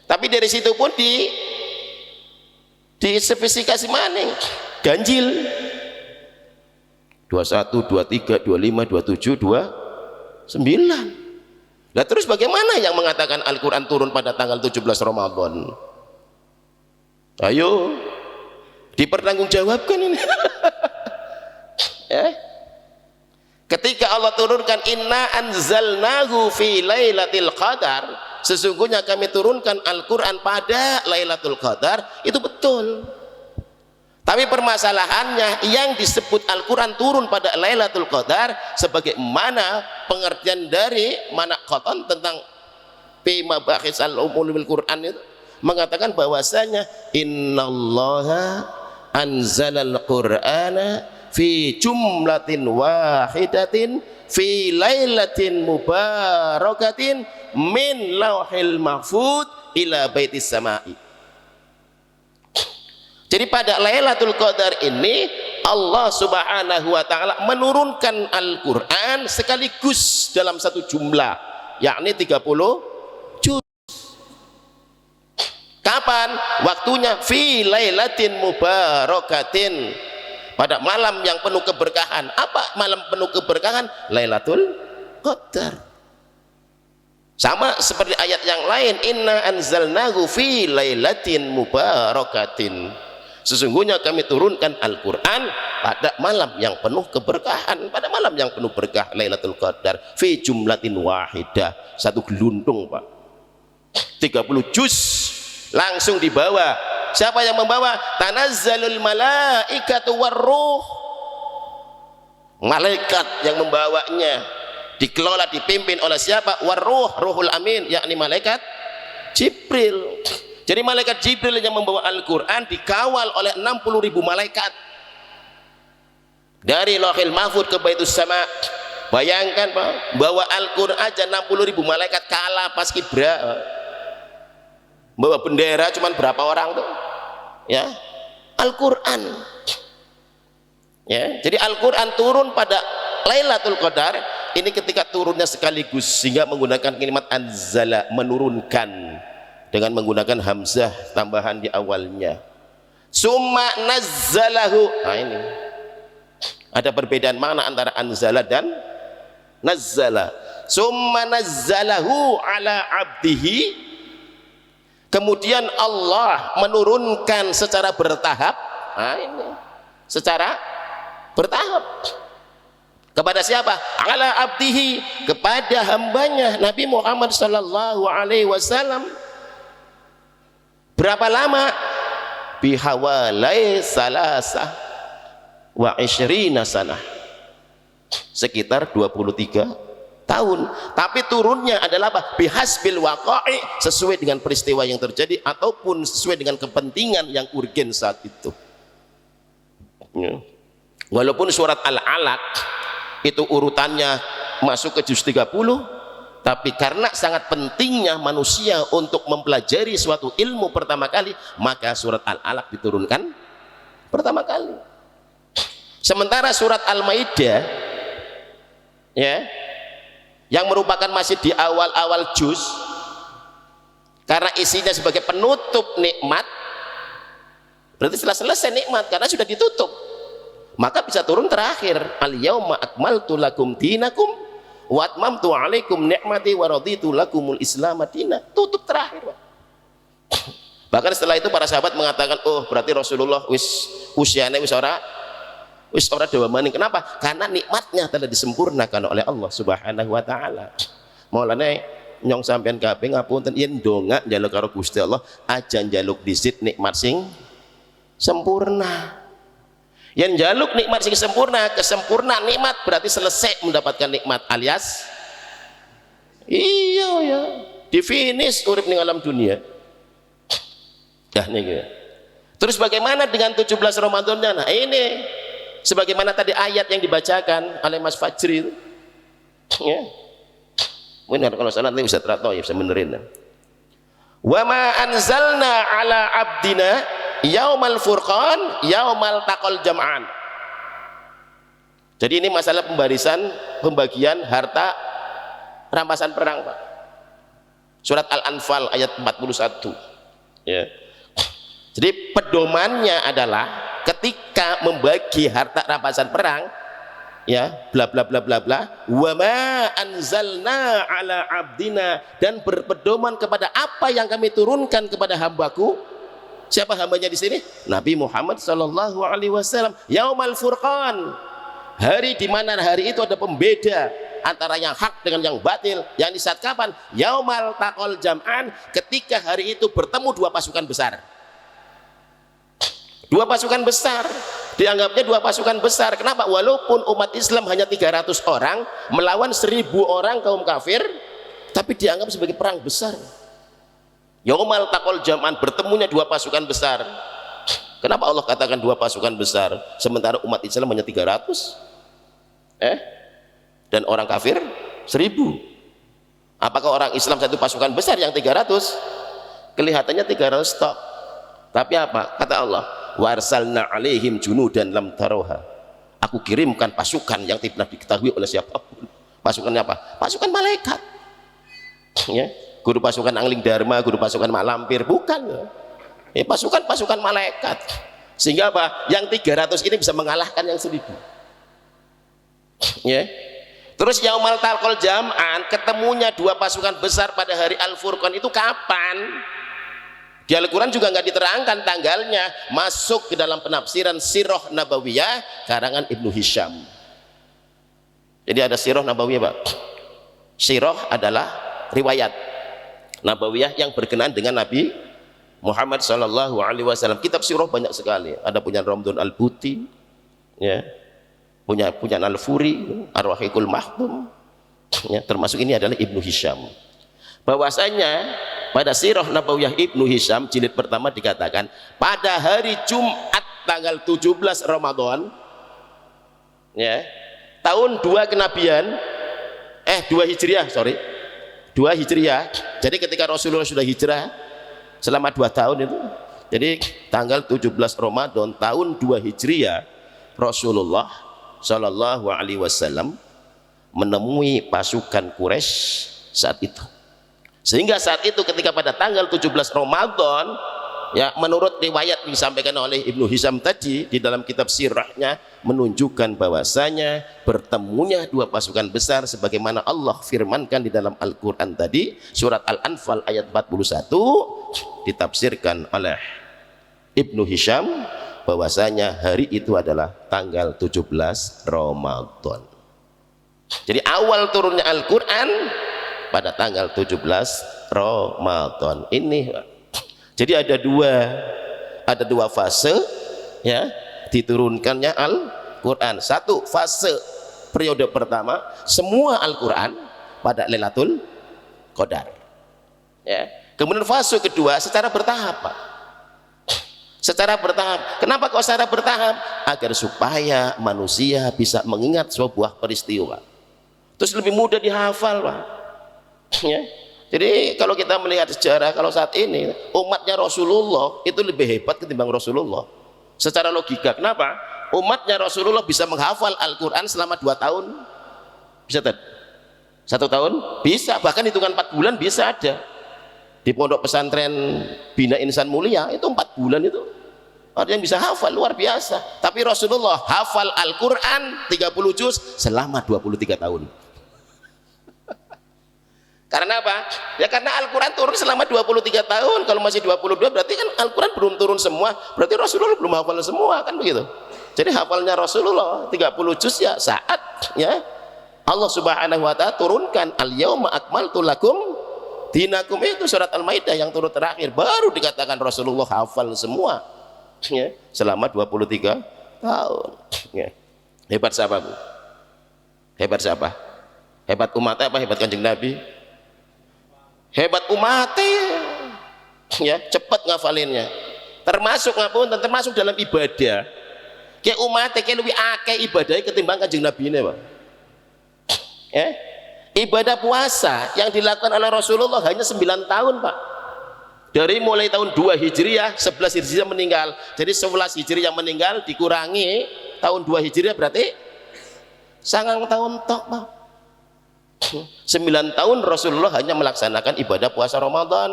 Tapi dari situ pun di spesifikasi maning ganjil 21, 23, 25, 27, 29. Nah, terus bagaimana yang mengatakan Al-Quran turun pada tanggal 17 Ramadan? Ayo dipertanggungjawabkan ini. Ketika Allah turunkan inna anzalnahu fi lailatul qadar, sesungguhnya kami turunkan Al-Quran pada Lailatul Qadar, itu betul. Tapi permasalahannya yang disebut Al-Quran turun pada Lailatul Qadar sebagaimana pengertian dari mana khoton tentang Bima Bakhisal Umulul Quran itu mengatakan bahwasanya innallaha anzalal qur'ana fi jumlatin wahidatin fi lailatin mubarakatin min lauhil mahfud ila baitis samai. Jadi pada Lailatul Qadar ini Allah Subhanahu wa taala menurunkan Al-Qur'an sekaligus dalam satu jumlah, yakni 30 juz. Kapan? Waktunya fi lailatin mubarakatin, pada malam yang penuh keberkahan. Apa malam penuh keberkahan? Lailatul Qadar. Sama seperti ayat yang lain, inna anzalnahu fi lailatin mubarakatin, sesungguhnya kami turunkan Al-Quran pada malam yang penuh keberkahan, pada malam yang penuh berkah Lailatul Qadar fi jumlatin wahidah, satu gelundung, Pak, 30 juz langsung dibawa. Siapa yang membawa? Tanazzalul malaikatu warruh, malaikat yang membawanya, dikelola dipimpin oleh siapa? Warruh, ruhul amin, yakni malaikat Jibril. Jadi malaikat Jibril yang membawa Al-Quran dikawal oleh 60.000 malaikat dari Lauhil Mahfud ke Baitus Sama. Bayangkan Pak, bawa Al-Quran aja 60.000 malaikat kalah pas kibra. Bawa bendera cuman berapa orang tuh? Ya, Al-Quran. Ya, jadi Al-Quran turun pada Lailatul Qadar. Ini ketika turunnya sekaligus, sehingga menggunakan kalimat anzala, menurunkan, dengan menggunakan hamzah tambahan di awalnya. Summa nazzalahu. Nah ini ada perbedaan makna antara anzala dan nazzala. Summa nazzalahu ala abdihi, kemudian Allah menurunkan secara bertahap. Nah ini secara bertahap kepada siapa? Ala abdihi, kepada hambanya Nabi Muhammad sallallahu alaihi wasallam. Berapa lama? Bihawalai salasah wa isyrina sanah, sekitar 23 tahun. Tapi turunnya adalah apa? Bihasbil waqa'i, sesuai dengan peristiwa yang terjadi ataupun sesuai dengan kepentingan yang urgen saat itu. Ya. Walaupun surat Al-Alaq itu urutannya masuk ke juz 30, tapi karena sangat pentingnya manusia untuk mempelajari suatu ilmu pertama kali, maka surat Al-Alaq diturunkan pertama kali. Sementara surat Al-Maidah, ya, yang merupakan masih di awal-awal juz, karena isinya sebagai penutup nikmat, berarti setelah selesai nikmat karena sudah ditutup, maka bisa turun terakhir. Al-yauma akmaltu lakum dinakum wa atmamtu alaikum ni'mati wa raditu lakumul islam madina. Tutup terakhir, Pak. Bahkan setelah itu para sahabat mengatakan, oh berarti Rasulullah usianya wis ora dawa maning. Kenapa? Karena nikmatnya telah disempurnakan oleh Allah Subhanahu wa taala. Maulane nyong sampean kabeh ngapunten yen ndonga njaluk karo Gusti Allah aja njaluk disit nikmat sing sempurna. Yang jaluk nikmat sing sempurna, kesempurnaan nikmat berarti selesai mendapatkan nikmat, alias iya ya di finish urip ning alam dunia. Dah nih. Terus bagaimana dengan 17 Ramadannya? Nah ini sebagaimana tadi ayat yang dibacakan oleh Mas Fajri itu. Ya. Benar kalau salah nanti bisa terato ya, bisa benerin. Wa ma anzalna ala abdina yaumal furqan yaumal taqal jam'an. Jadi ini masalah pembagian harta rampasan perang, Pak. Surat Al-Anfal ayat 41. Ya. Jadi pedomannya adalah ketika membagi harta rampasan perang, ya, bla bla bla bla bla, wa ma anzalna ala abdina, dan berpedoman kepada apa yang kami turunkan kepada hambaku. Siapa hambanya di sini? Nabi Muhammad sallallahu alaihi wasallam. Yaumal Furqan, hari di mana hari itu ada pembeda antara yang hak dengan yang batil. Yang di saat kapan? Yaumal taqal jam'an, ketika hari itu bertemu dua pasukan besar. Dua pasukan besar, dianggapnya dua pasukan besar. Kenapa? Walaupun umat Islam hanya 300 orang melawan 1000 orang kaum kafir, tapi dianggap sebagai perang besar. Yaumal taqal jam'an, bertemunya dua pasukan besar. Kenapa Allah katakan dua pasukan besar sementara umat Islam hanya 300? Dan orang kafir 1000. Apakah orang Islam satu pasukan besar yang 300? Kelihatannya 300 tok. Tapi apa? Kata Allah, warsalna alaihim junudan lam taroha. Aku kirimkan pasukan yang tidak diketahui oleh siapapun. Pasukannya apa? Pasukan malaikat. Ya. Guru pasukan Angling Dharma, guru pasukan Mak Lampir, bukan. Pasukan malaikat. Sehingga apa? Yang 300 ini bisa mengalahkan yang 1000. Ya. Terus yaumal taqal jam'an, ketemunya dua pasukan besar pada hari Al-Furqan itu kapan? Di Al-Quran juga nggak diterangkan tanggalnya. Masuk ke dalam penafsiran Sirah Nabawiyah karangan Ibnu Hisham. Jadi ada Sirah Nabawiyah, Pak. Sirah adalah riwayat Nabawiyah yang berkenaan dengan Nabi Muhammad sallallahu alaihi wasallam. Kitab sirah banyak sekali. Ada punya Ramdun Al-Buti, ya. Punya Al-Furi, Ar-Rahiqul Mahtum. Ya, termasuk ini adalah Ibnu Hisham. Bahwasanya pada Sirah Nabawiyah Ibnu Hisham jilid pertama dikatakan pada hari Jumat tanggal 17 Ramadan, ya, tahun 2 kenabian, 2 Hijriah, sorry, 2 Hijriah. Jadi ketika Rasulullah sudah hijrah selama 2 tahun itu, jadi tanggal 17 Ramadan tahun 2 Hijriah, Rasulullah Shallallahu Alaihi Wasallam menemui pasukan Quraisy saat itu. Sehingga saat itu ketika pada tanggal 17 Ramadan, ya, menurut riwayat yang disampaikan oleh Ibnu Hisham tadi di dalam kitab sirahnya, menunjukkan bahwasanya bertemunya 2 pasukan besar sebagaimana Allah firmankan di dalam Al-Qur'an tadi, surat Al-Anfal ayat 41, ditafsirkan oleh Ibnu Hisham bahwasanya hari itu adalah tanggal 17 Ramadan. Jadi awal turunnya Al-Qur'an pada tanggal 17 Ramadan ini. Jadi ada dua fase, ya, diturunkannya Al-Qur'an. Satu fase periode pertama semua Al-Qur'an pada Lailatul Qadar, ya. Kemudian fase kedua secara bertahap, Pak. Secara bertahap. Kenapa kok secara bertahap? Agar supaya manusia bisa mengingat sebuah peristiwa, terus lebih mudah dihafal, Pak, ya. Jadi kalau kita melihat sejarah, kalau saat ini umatnya Rasulullah itu lebih hebat ketimbang Rasulullah secara logika. Kenapa? Umatnya Rasulullah bisa menghafal Al-Quran selama 2 tahun, bisa tak? 1 tahun? Bisa, bahkan hitungan 4 bulan bisa ada. Di pondok pesantren Bina Insan Mulia itu 4 bulan itu artinya bisa hafal, luar biasa. Tapi Rasulullah hafal Al-Quran 30 juz selama 23 tahun. Karena apa? Ya karena Al-Quran turun selama 23 tahun. Kalau masih 22 berarti kan Al-Quran belum turun semua, berarti Rasulullah belum hafal semua, kan begitu. Jadi hafalnya Rasulullah 30 juz ya saat, ya, Allah Subhanahu wa ta'ala turunkan al-yauma akmaltu lakum dinakum, itu surat Al-Maidah yang turun terakhir, baru dikatakan Rasulullah hafal semua, ya, selama 23 tahun, ya. Hebat siapa, Bu? Hebat siapa? Hebat umatnya apa hebat Kanjeng Nabi? Hebat umatnya, ya, cepat ngafalinnya. Termasuk ngapun, termasuk dalam ibadah. Kayak umatnya kayak lebih akeh ibadahnya ketimbang Kanjeng Nabi ini, Pak. Ya, ibadah puasa yang dilakukan oleh Rasulullah hanya 9 tahun, Pak. Dari mulai tahun 2 Hijriah, 11 Hijriah meninggal. Jadi 11 Hijriah meninggal dikurangi tahun 2 Hijriah berarti 9 tahun tok, Pak. 9 tahun Rasulullah hanya melaksanakan ibadah puasa Ramadan.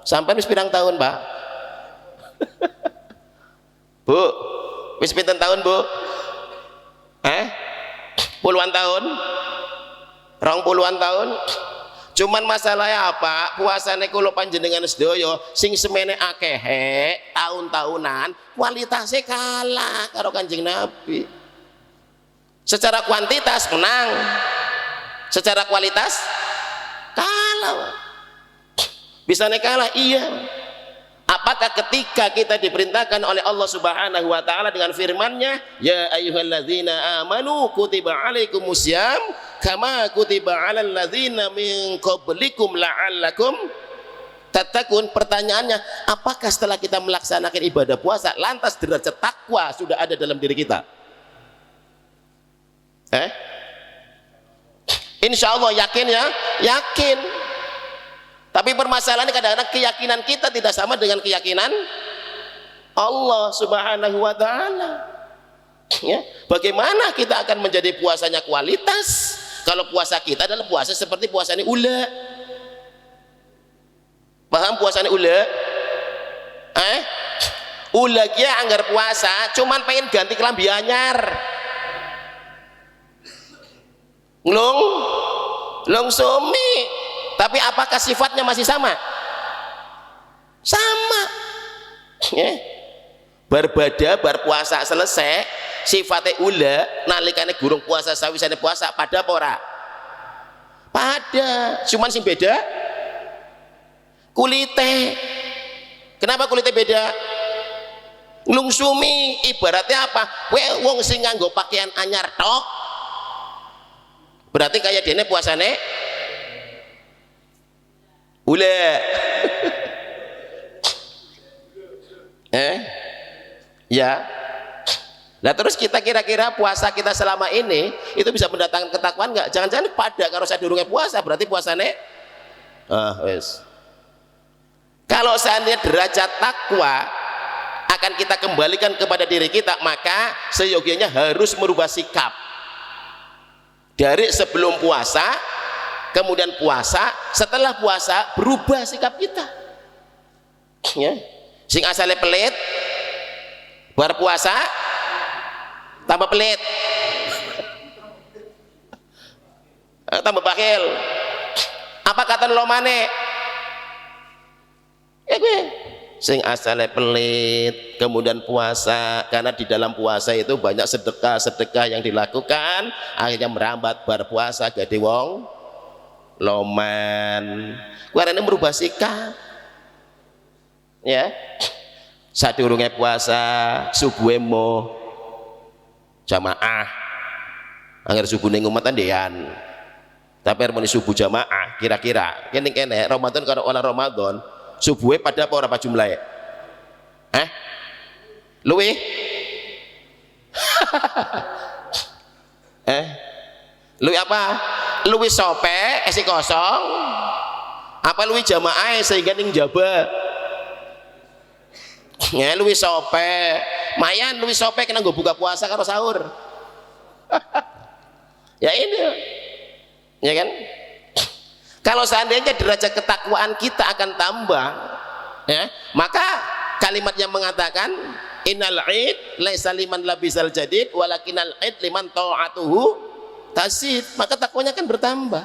Sampai wis pirang tahun, Pak? Bu, wis pinten tahun, Bu? Puluhan tahun? 20-an tahun? Cuman masalahnya apa? Puasane kula panjenengan sedaya sing semene akeh tahun-tahunan, kualitasnya kalah karo Kanjeng Nabi. Secara kuantitas menang, secara kualitas kalah. Bisa kalah, iya. Apakah ketika kita diperintahkan oleh Allah Subhanahu wa taala dengan firman-Nya, ya ayyuhalladzina amanu kutiba alaikumusiyam kama kutiba alal ladzina min qablikum la'allakum tattaqun. Pertanyaannya, apakah setelah kita melaksanakan ibadah puasa lantas derajat takwa sudah ada dalam diri kita? Insya Allah yakin, ya, yakin. Tapi permasalahannya kadang-kadang keyakinan kita tidak sama dengan keyakinan Allah Subhanahu wa taala. Ya, bagaimana kita akan menjadi puasanya kualitas kalau puasa kita adalah puasa seperti puasanya ula? Paham puasanya ula? Ula kia anggar puasa cuman pengen ganti kelambi anyar. Nglung sumi. Tapi apakah sifatnya masih sama? Sama. Ya. Berbeda bar puasa selesai, sifatnya ula nalikane gurung puasa sawisane puasa pada apa ora? Pada. Cuman sing beda kulite. Kenapa kulite beda? Nglungsumi ibaratnya apa? Kowe wong sing nganggo pakaian anyar tok. Berarti kayak dene puasane ula. Ya. Nah terus kita kira-kira puasa kita selama ini itu bisa mendatangkan ketakwaan nggak? Jangan-jangan pada kalau saya durungnya puasa berarti puasanya wes. Kalau seandainya derajat takwa akan kita kembalikan kepada diri kita, maka seyogianya harus merubah sikap dari sebelum puasa, kemudian puasa, setelah puasa berubah sikap kita. Ya. Sing asale pelit, bar puasa tambah pelit, tambah bakil. Apa kata lo mane? Ya gue sing asale pelit kemudian puasa, karena di dalam puasa itu banyak sedekah yang dilakukan, akhirnya merambat bar puasa jadi wong loman. Karena merubah sikap ya. Sadurunge puasa subuhe mo jamaah, angger subuh ning umat ndean, tapi harmoni subuh jamaah kira-kira kene Ramadan karo ora Ramadan subuhe pada apa ora apa jumlahe? Luwih luwih apa? Luwih sope isi kosong apa luwih jamaah sehingga ning jaba? Ya luwih sope mayan, luwih sope kena nggo buka puasa karo sahur. Ya ini ya kan. Kalau seandainya derajat ketakwaan kita akan tambah ya, maka kalimat yang mengatakan innal id laisa liman labisal jadid walakinal id liman ta'atuhu tasid, maka takwanya akan bertambah.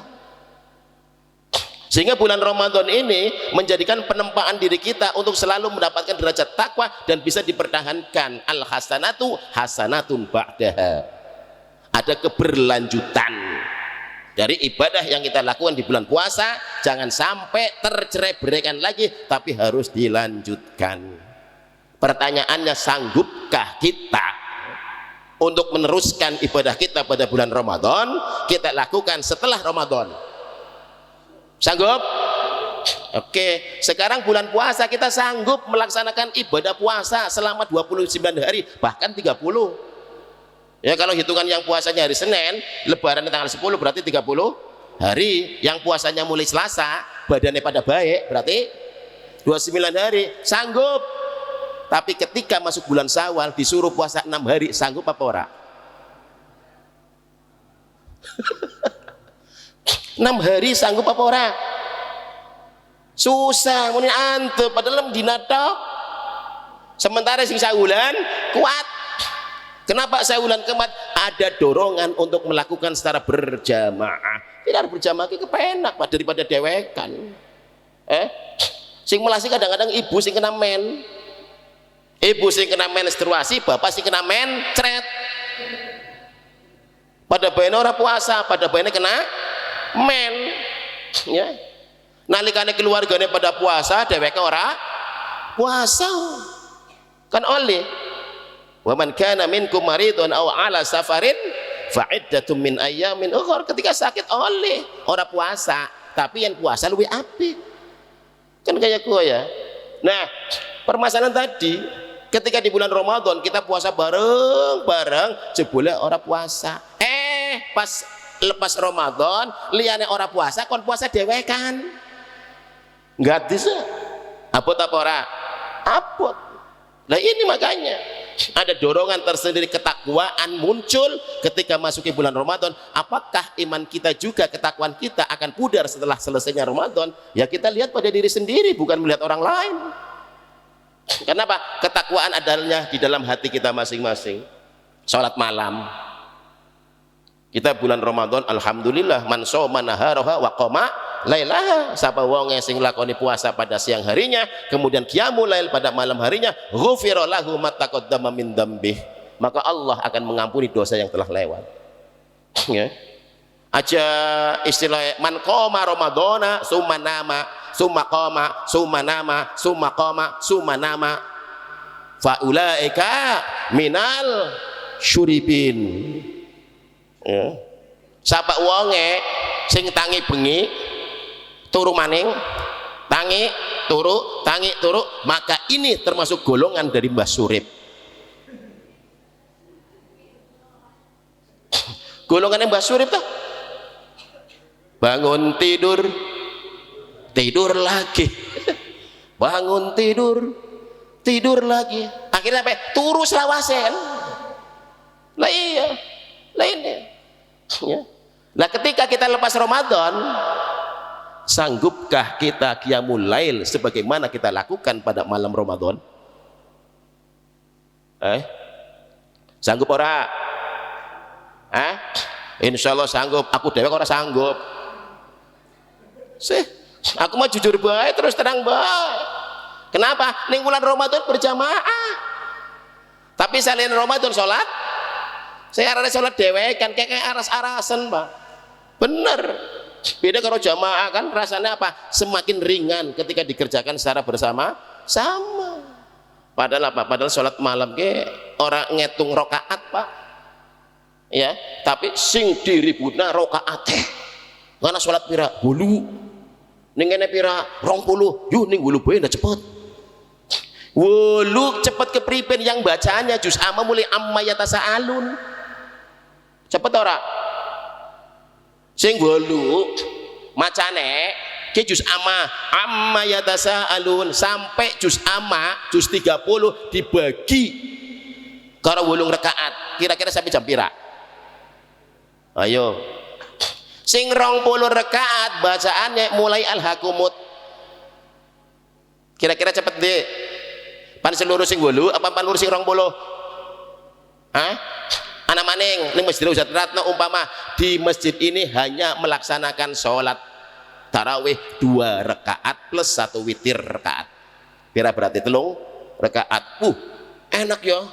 Sehingga bulan Ramadan ini menjadikan penempaan diri kita untuk selalu mendapatkan derajat takwa dan bisa dipertahankan. Al hasanatu hasanatun ba'daha, ada keberlanjutan dari ibadah yang kita lakukan di bulan puasa. Jangan sampai tercerai-beraikan lagi, tapi harus dilanjutkan. Pertanyaannya, sanggupkah kita untuk meneruskan ibadah kita pada bulan Ramadan kita lakukan setelah Ramadan? Sanggup? Oke, sekarang bulan puasa kita sanggup melaksanakan ibadah puasa selama 29 hari bahkan 30. Ya kalau hitungan yang puasanya hari Senin, lebaran tanggal 10 berarti 30 hari. Yang puasanya mulai Selasa, badannya pada baik berarti 29 hari, sanggup. Tapi ketika masuk bulan Syawal disuruh puasa 6 hari, sanggup apa ora? 6 hari sanggup apa ora? Susah, muni antep padahal dina tok. Sementara sing sawulan kuat. Kenapa sawulan kemat? Ada dorongan untuk melakukan secara berjamaah. Tidak berjamaah itu kepenak Pak daripada dewekan. Sing melasi kadang-kadang ibu sing kena men. Ibu sing kena menstruasi, bapak sing kena men cret. Pada bayane ora puasa, pada bayane kena men ya. Nalikane keluargane pada puasa dheweke ora puasa kan oleh. Wa man kana minkum maridun aw ala safarin fa iddatun min ayyamin ukhra. Ketika sakit oleh ora puasa, tapi yang puasa luwih apik kan kayak gua ya. Nah permasalahan tadi ketika di bulan Ramadan kita puasa bareng-bareng jebule ora puasa, pas lepas Ramadan liyane ora puasa kon puasa dewekan nggak bisa apot apa ora apot. Nah ini makanya ada dorongan tersendiri, ketakwaan muncul ketika masuki bulan Ramadan. Apakah iman kita juga, ketakwaan kita akan pudar setelah selesainya Ramadan? Ya kita lihat pada diri sendiri, bukan melihat orang lain. Kenapa? Ketakwaan adanya di dalam hati kita masing-masing. Salat malam kita bulan Ramadan, alhamdulillah, man shoma naharaha wa qama lailaha. Sapa wong sing lakoni puasa pada siang harinya kemudian qiyamul lail pada malam harinya, ghufira lahu ma taqaddama min dzambih, maka Allah akan mengampuni dosa yang telah lewat. Ya. Aja istilah man qoma ramadhana summa nama summa qama summa nama summa qama summa nama fa ulaika minal syuribin. Ya. Sapa wonge sing tangi bengi turu maning, tangi turu, maka ini termasuk golongan dari Mbah Surip. golongannya Mbah Surip tuh bangun tidur tidur lagi bangun tidur lagi, akhirnya apa? Turu selawasen. Lah iya, lah ini ya. Nah ketika kita lepas Ramadan, sanggupkah kita qiyamul lail sebagaimana kita lakukan pada malam Ramadan? Sanggup ora? Insya Allah sanggup. Aku dewek ora sanggup. Aku mau jujur baik, terus terang baik. Kenapa? Ning bulan Ramadan berjamaah. Tapi selain Ramadan sholat, saya arah sholat dewek kan kayak aras-arasan, Pak. Bener. Beda kalau jamaah kan rasanya apa? Semakin ringan ketika dikerjakan secara bersama-sama. Padahal apa? Padahal sholat malam ke orang ngitung rokaat, Pak. Ya, tapi sing diributna rokaat. Karena sholat pira? Hulu. Ning kene pira? 20. Yuh ning hulu bae ndak cepet. Wulu cepet kepriben yang bacaannya juz amma mulai amma yatasaalun. Cepet ora? Sing wulu macane ke juz amma yatasaalun sampai juz amma juz 30 dibagi karo 8 rakaat. Kira-kira sampai jam pira? Ayo. Sing 20 rakaat bacaannya mulai al-hakumut. Kira-kira cepet deh. Pan seluruh sing 8 apa pan sing 20? Anak maning ning Masjid Ustaz Ratna umpama di masjid ini hanya melaksanakan sholat tarawih 2 rakaat plus 1 witir rakaat. Kira berarti 3 rakaat. Enak ya.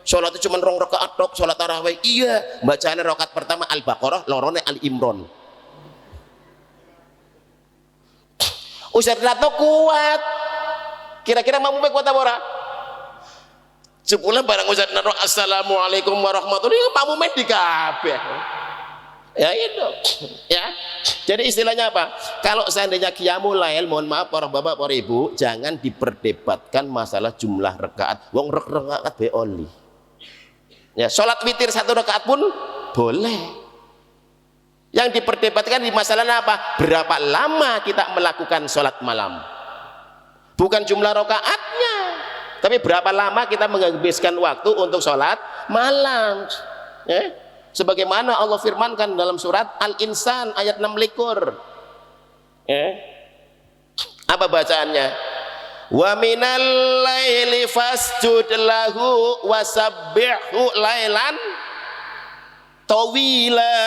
Sholat itu cuma 2 rakaat tok sholat tarawih. Iya, bacaannya rakaat pertama Al-Baqarah, lorone Al-Imran. Ustaz Ratna kuat. Kira-kira mampu kuat apa ora? Sepuluh barang Ustaz Ratna assalamualaikum warahmatullahi wabarakatuh mampu main di kabeh. Ya itu. Ya. Jadi istilahnya apa? Kalau seandainya qiyamul lail, mohon maaf para bapak, para ibu, jangan diperdebatkan masalah jumlah rakaat. Wong rakaat be oli. Ya, sholat witir 1 rakaat pun boleh. Yang diperdebatkan di masalahnya apa? Berapa lama kita melakukan sholat malam? Bukan jumlah rakaatnya, tapi berapa lama kita menghabiskan waktu untuk sholat malam. Ya? Sebagaimana Allah firmankan dalam surat Al-Insan ayat 6. Ya? Apa bacaannya? Wa minal laili fasjud lahu wasabbihu lailan tawila.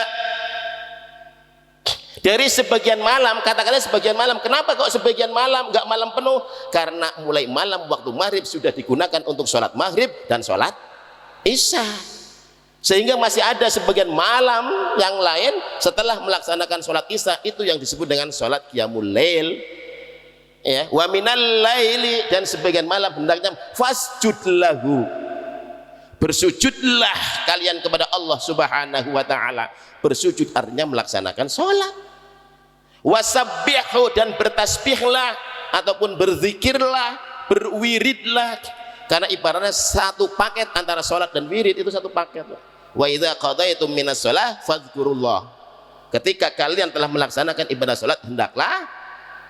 Dari sebagian malam, katakanlah sebagian malam. Kenapa kok sebagian malam, enggak malam penuh? Karena mulai malam waktu maghrib sudah digunakan untuk sholat maghrib dan sholat isya. Sehingga masih ada sebagian malam yang lain setelah melaksanakan sholat isya, itu yang disebut dengan sholat qiyamul lail. Ya, wa minal laili, dan sebagian malam hendaknya fasjud lahu, bersujudlah kalian kepada Allah Subhanahu wa taala. Bersujud artinya melaksanakan sholat. Wasabbihu, dan bertasbihlah ataupun berzikirlah, berwiridlah, karena ibaratnya satu paket antara sholat dan wirid itu satu paket. Wa idza qadaitum minas shalah fadhkurullah. Ketika kalian telah melaksanakan ibadah sholat, hendaklah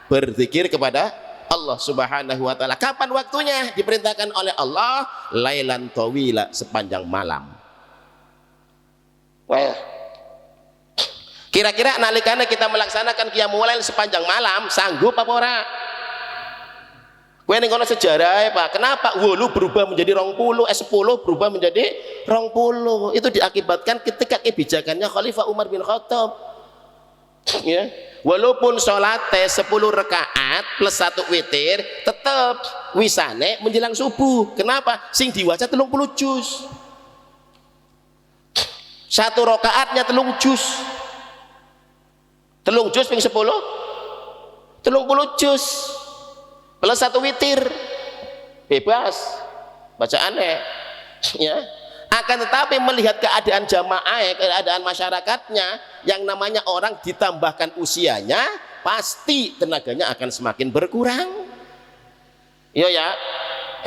berzikir kepada Allah Subhanahu wa taala. Kapan waktunya? Diperintahkan oleh Allah lailan tawila, sepanjang malam. Well, kira-kira nalikane kita melaksanakan qiyamul lail sepanjang malam, sanggup apa ora? Kowe ning kono sejarah Pak. Kenapa 8 berubah menjadi 20, 10 berubah menjadi 20? Itu diakibatkan ketika kebijakannya Khalifah Umar bin Khattab. Ya. Walaupun sholatnya 10 rakaat plus 1 witir, tetap wisane menjelang subuh. Kenapa? Sing diwaca 30 juz. 1 rakaatnya 3 juz. 3 juz ping 10 30 juz plus 1 witir, bebas bacaannya. Ya. Akan tetapi melihat keadaan jamaah, keadaan masyarakatnya, yang namanya orang ditambahkan usianya, pasti tenaganya akan semakin berkurang. Iya ya.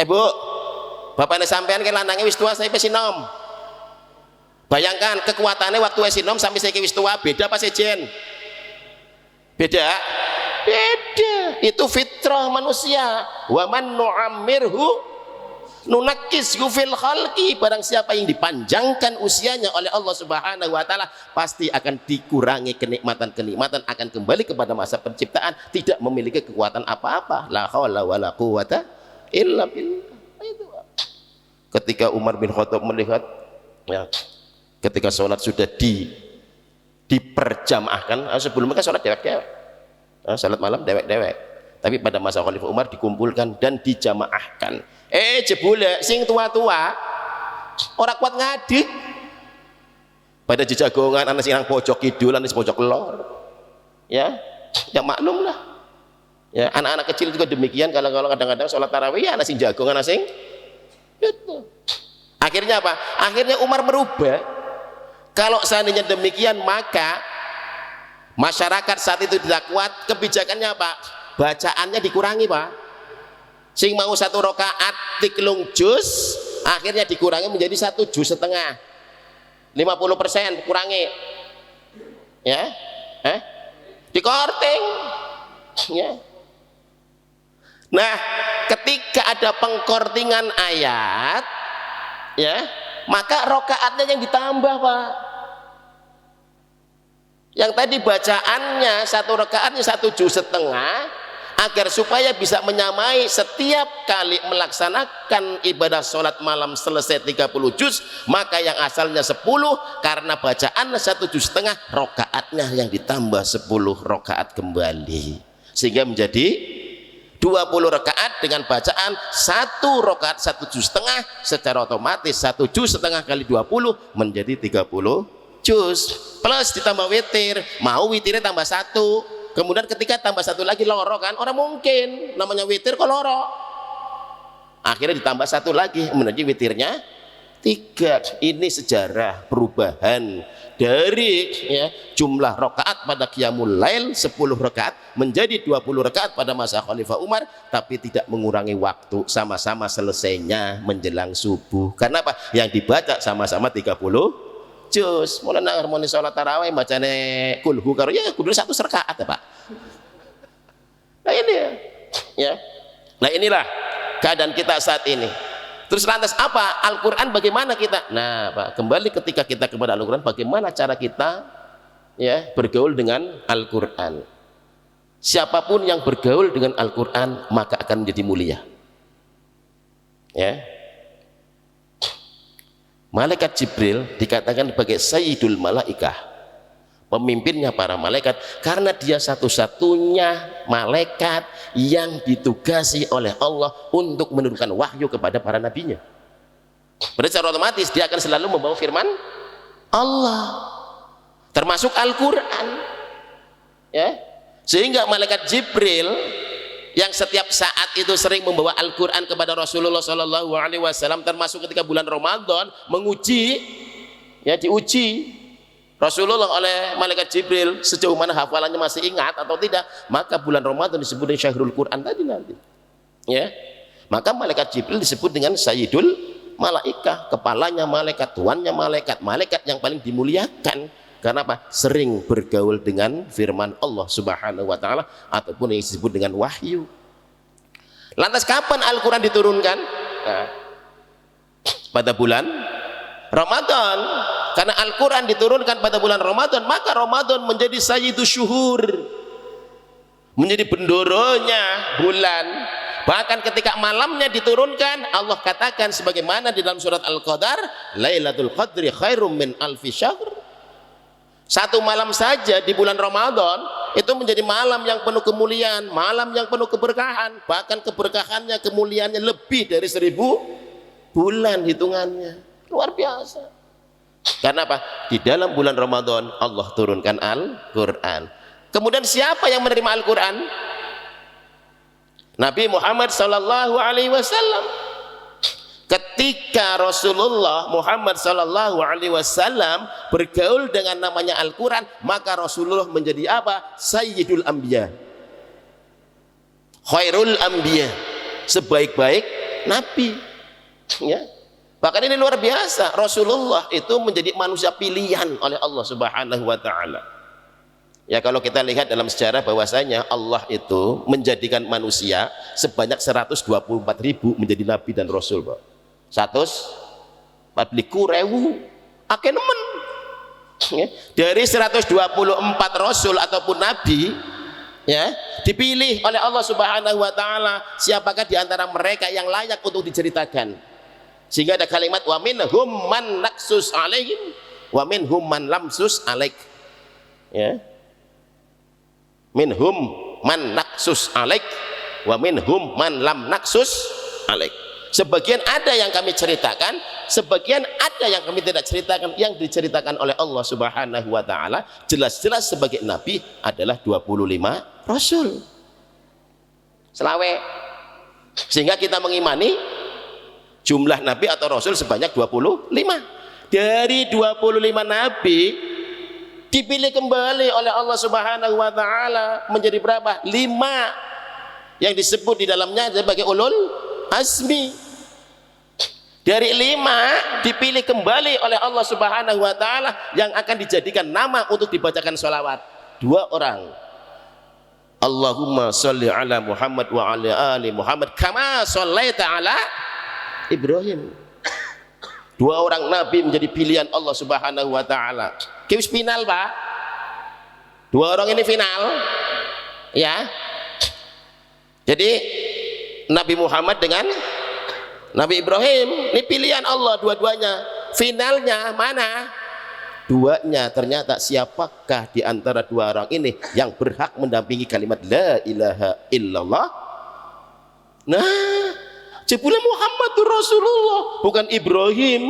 Bu, bapaknya sampean ke lanangnya wis tua, saya pesinom. Bayangkan kekuatannya waktu wis enom sampai saiki wis tua, beda apa sejen? Beda? Beda. Itu fitrah manusia. Wa man nu'ammirhu nunakkishu fil khalqi. Barang siapa yang dipanjangkan usianya oleh Allah Subhanahu wa taala pasti akan dikurangi kenikmatan-kenikmatan, akan kembali kepada masa penciptaan, tidak memiliki kekuatan apa-apa. La haula wala quwata illa billah. Itu. Ketika Umar bin Khattab melihat ya, ketika sholat sudah diperjamaahkan, sebelumnya kan sholat dewek-dewek, sholat malam dewek-dewek, tapi pada masa Khalifah Umar dikumpulkan dan dijamaahkan. Jebule sing tua-tua orang kuat ngadik, pada jejagongan anak sing nang pojok kidul, anak pojok lor, ya maklum lah, ya anak-anak kecil juga demikian. Kalau kadang-kadang sholat tarawih ya anak sing jagongan, anak sing itu. Akhirnya apa? Akhirnya Umar merubah. Kalau seandainya demikian, maka masyarakat saat itu tidak kuat, kebijakannya apa? Bacaannya dikurangi, Pak. Sing mau 1 rakaat tiklung juz, akhirnya dikurangi menjadi 1,5 juz, 50% kurangi, ya, dikorting, ya. Nah, ketika ada pengkortingan ayat, ya, maka rokaatnya yang ditambah, Pak. Yang tadi bacaannya 1 rakaatnya 1,5 juz, agar supaya bisa menyamai setiap kali melaksanakan ibadah sholat malam selesai 30 juz, maka yang asalnya 10 karena bacaan 1,5 juz, rokaatnya yang ditambah 10 rokaat kembali, sehingga menjadi 20 rakaat dengan bacaan 1 rakaat 1,5 juz, secara otomatis 1,5 juz kali 20 menjadi 30 juz, plus ditambah witir, mau witirnya tambah 1, kemudian ketika tambah 1 lagi loro kan, orang mungkin namanya witir kok loro, akhirnya ditambah 1 lagi menjadi witirnya 3. Ini sejarah perubahan dari ya, jumlah rakaat pada qiyamul lail 10 rakaat menjadi 20 rakaat pada masa Khalifah Umar, tapi tidak mengurangi waktu, sama-sama selesainya menjelang subuh. Karena apa? Yang dibaca sama-sama 30 juz. Mulanya harmoni sholat tarawih bacane kulhu karo ya kudu 1 rakaat ya, Pak. Nah ini ya. Nah inilah keadaan kita saat ini. Terus lantas apa? Al-Quran bagaimana kita? Nah Pak, kembali ketika kita kepada Al-Quran, bagaimana cara kita ya bergaul dengan Al-Quran. Siapapun yang bergaul dengan Al-Quran maka akan menjadi mulia, ya. Malaikat Jibril dikatakan sebagai Sayyidul Malaikah, pemimpinnya para malaikat, karena dia satu-satunya malaikat yang ditugasi oleh Allah untuk menurunkan wahyu kepada para nabinya. Berarti secara otomatis dia akan selalu membawa firman Allah, termasuk Al-Quran, ya. Sehingga malaikat Jibril yang setiap saat itu sering membawa Al-Quran kepada Rasulullah SAW, termasuk ketika bulan Ramadan, menguji, ya, diuji Rasulullah oleh malaikat Jibril sejauh mana hafalannya masih ingat atau tidak. Maka bulan Ramadan disebut dengan Syahrul Quran tadi nanti, ya. Maka malaikat Jibril disebut dengan Sayyidul Malaikah, kepalanya malaikat, tuannya malaikat, malaikat yang paling dimuliakan. Karena apa? Sering bergaul dengan firman Allah Subhanahu wa taala ataupun yang disebut dengan wahyu. Lantas kapan Al-Quran diturunkan? Nah, pada bulan Ramadan. Karena Al-Quran diturunkan pada bulan Ramadan, maka Ramadan menjadi sayyidus syuhur, menjadi bendoronya bulan. Bahkan ketika malamnya diturunkan, Allah katakan sebagaimana di dalam surat Al-Qadar, Lailatul Qadri khairum min alfi syahr. 1 malam saja di bulan Ramadan itu menjadi malam yang penuh kemuliaan, malam yang penuh keberkahan. Bahkan keberkahannya, kemuliaannya lebih dari 1000 bulan hitungannya. Luar biasa. Karena apa? Di dalam bulan Ramadan Allah turunkan Al-Quran. Kemudian siapa yang menerima Al-Quran? Nabi Muhammad SAW. Ketika Rasulullah Muhammad SAW bergaul dengan namanya Al-Quran, maka Rasulullah menjadi apa? Sayyidul Anbiya, Khairul Anbiya, sebaik-baik Nabi, ya. Bahkan ini luar biasa, Rasulullah itu menjadi manusia pilihan oleh Allah Subhanahu wa taala. Ya, kalau kita lihat dalam sejarah bahwasanya Allah itu menjadikan manusia sebanyak 124.000 menjadi nabi dan rasul, Pak. 140.000 akeh nemen. Ya, dari 124 rasul ataupun nabi, ya, dipilih oleh Allah Subhanahu wa taala siapakah di antara mereka yang layak untuk diceritakan. Sehingga ada kalimat wa minhum man naqsus alaihim wa minhum man lamsus alaik. Ya. Minhum man naqsus alaik wa minhum man lam naqsus alaik. Sebagian ada yang kami ceritakan, sebagian ada yang kami tidak ceritakan. Yang diceritakan oleh Allah Subhanahu wa taala jelas-jelas sebagai nabi adalah 25 rasul. Selawe. Sehingga kita mengimani jumlah nabi atau rasul sebanyak 25. Dari 25 nabi dipilih kembali oleh Allah Subhanahu wa taala menjadi berapa? 5 yang disebut di dalamnya sebagai ulul azmi. Dari 5 dipilih kembali oleh Allah Subhanahu wa taala yang akan dijadikan nama untuk dibacakan sholawat. 2 orang. Allahumma sholli ala Muhammad wa ala ali Muhammad kama shallaita ala Ibrahim. 2 orang nabi menjadi pilihan Allah Subhanahu wa taala. Kius final, Pak. 2 orang ini final. Ya. Jadi Nabi Muhammad dengan Nabi Ibrahim ini pilihan Allah dua-duanya. Finalnya mana? 2-nya ternyata siapakah di antara 2 orang ini yang berhak mendampingi kalimat la ilaha illallah? Nah, jebule Muhammadur Rasulullah bukan Ibrahim.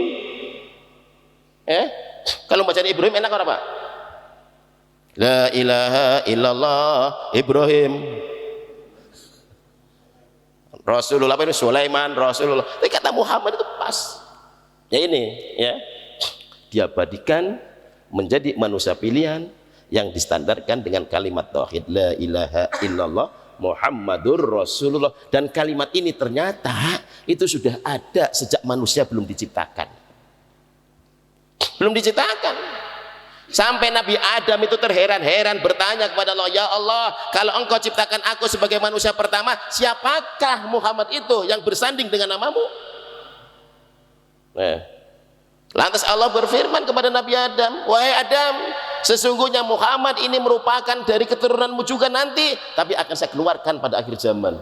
Kalau bacaan Ibrahim enak apa, Pak? La ilaha illallah Ibrahim. Rasulullah apa ini? Sulaiman Rasulullah. Tapi kata Muhammad itu pas. Ya ini, ya. Diabadikan menjadi manusia pilihan yang distandarkan dengan kalimat tauhid la ilaha illallah Muhammadur Rasulullah. Dan kalimat ini ternyata itu sudah ada sejak manusia belum diciptakan. Belum diciptakan. Sampai Nabi Adam itu terheran-heran bertanya kepada Allah, ya Allah, kalau engkau ciptakan aku sebagai manusia pertama, siapakah Muhammad itu yang bersanding dengan namamu? Lantas Allah berfirman kepada Nabi Adam, wahai Adam, sesungguhnya Muhammad ini merupakan dari keturunanmu juga nanti, tapi akan saya keluarkan pada akhir zaman.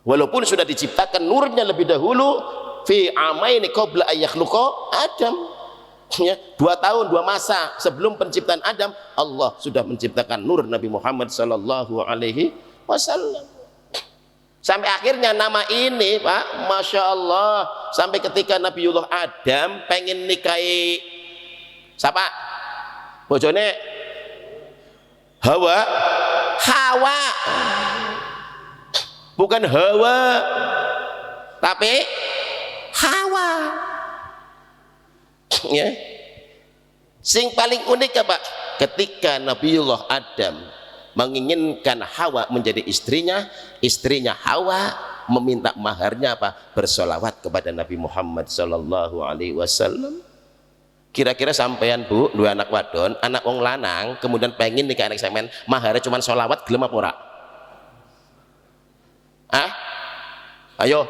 Walaupun sudah diciptakan nurnya lebih dahulu, fi amaini qabla ayakhluqa Adam. Ya, 2 tahun 2 masa sebelum penciptaan Adam, Allah sudah menciptakan nur Nabi Muhammad sallallahu alaihi wasallam. Sampai akhirnya nama ini, Pak, Masya Allah, sampai ketika Nabiullah Adam pengen nikahi siapa? Bojone Hawa. Bukan Hawa, tapi Hawa. Ya. Sing paling unik apa? Ketika Nabiullah Adam menginginkan Hawa menjadi istrinya, istrinya Hawa meminta maharnya apa? Bersolawat kepada Nabi Muhammad sallallahu alaihi wasallam. Kira-kira sampean, Bu, 2 anak wadon, anak wong lanang, kemudian pengen nikah anak semen, maharnya cuma solawat, gelem apa ora? Ayo.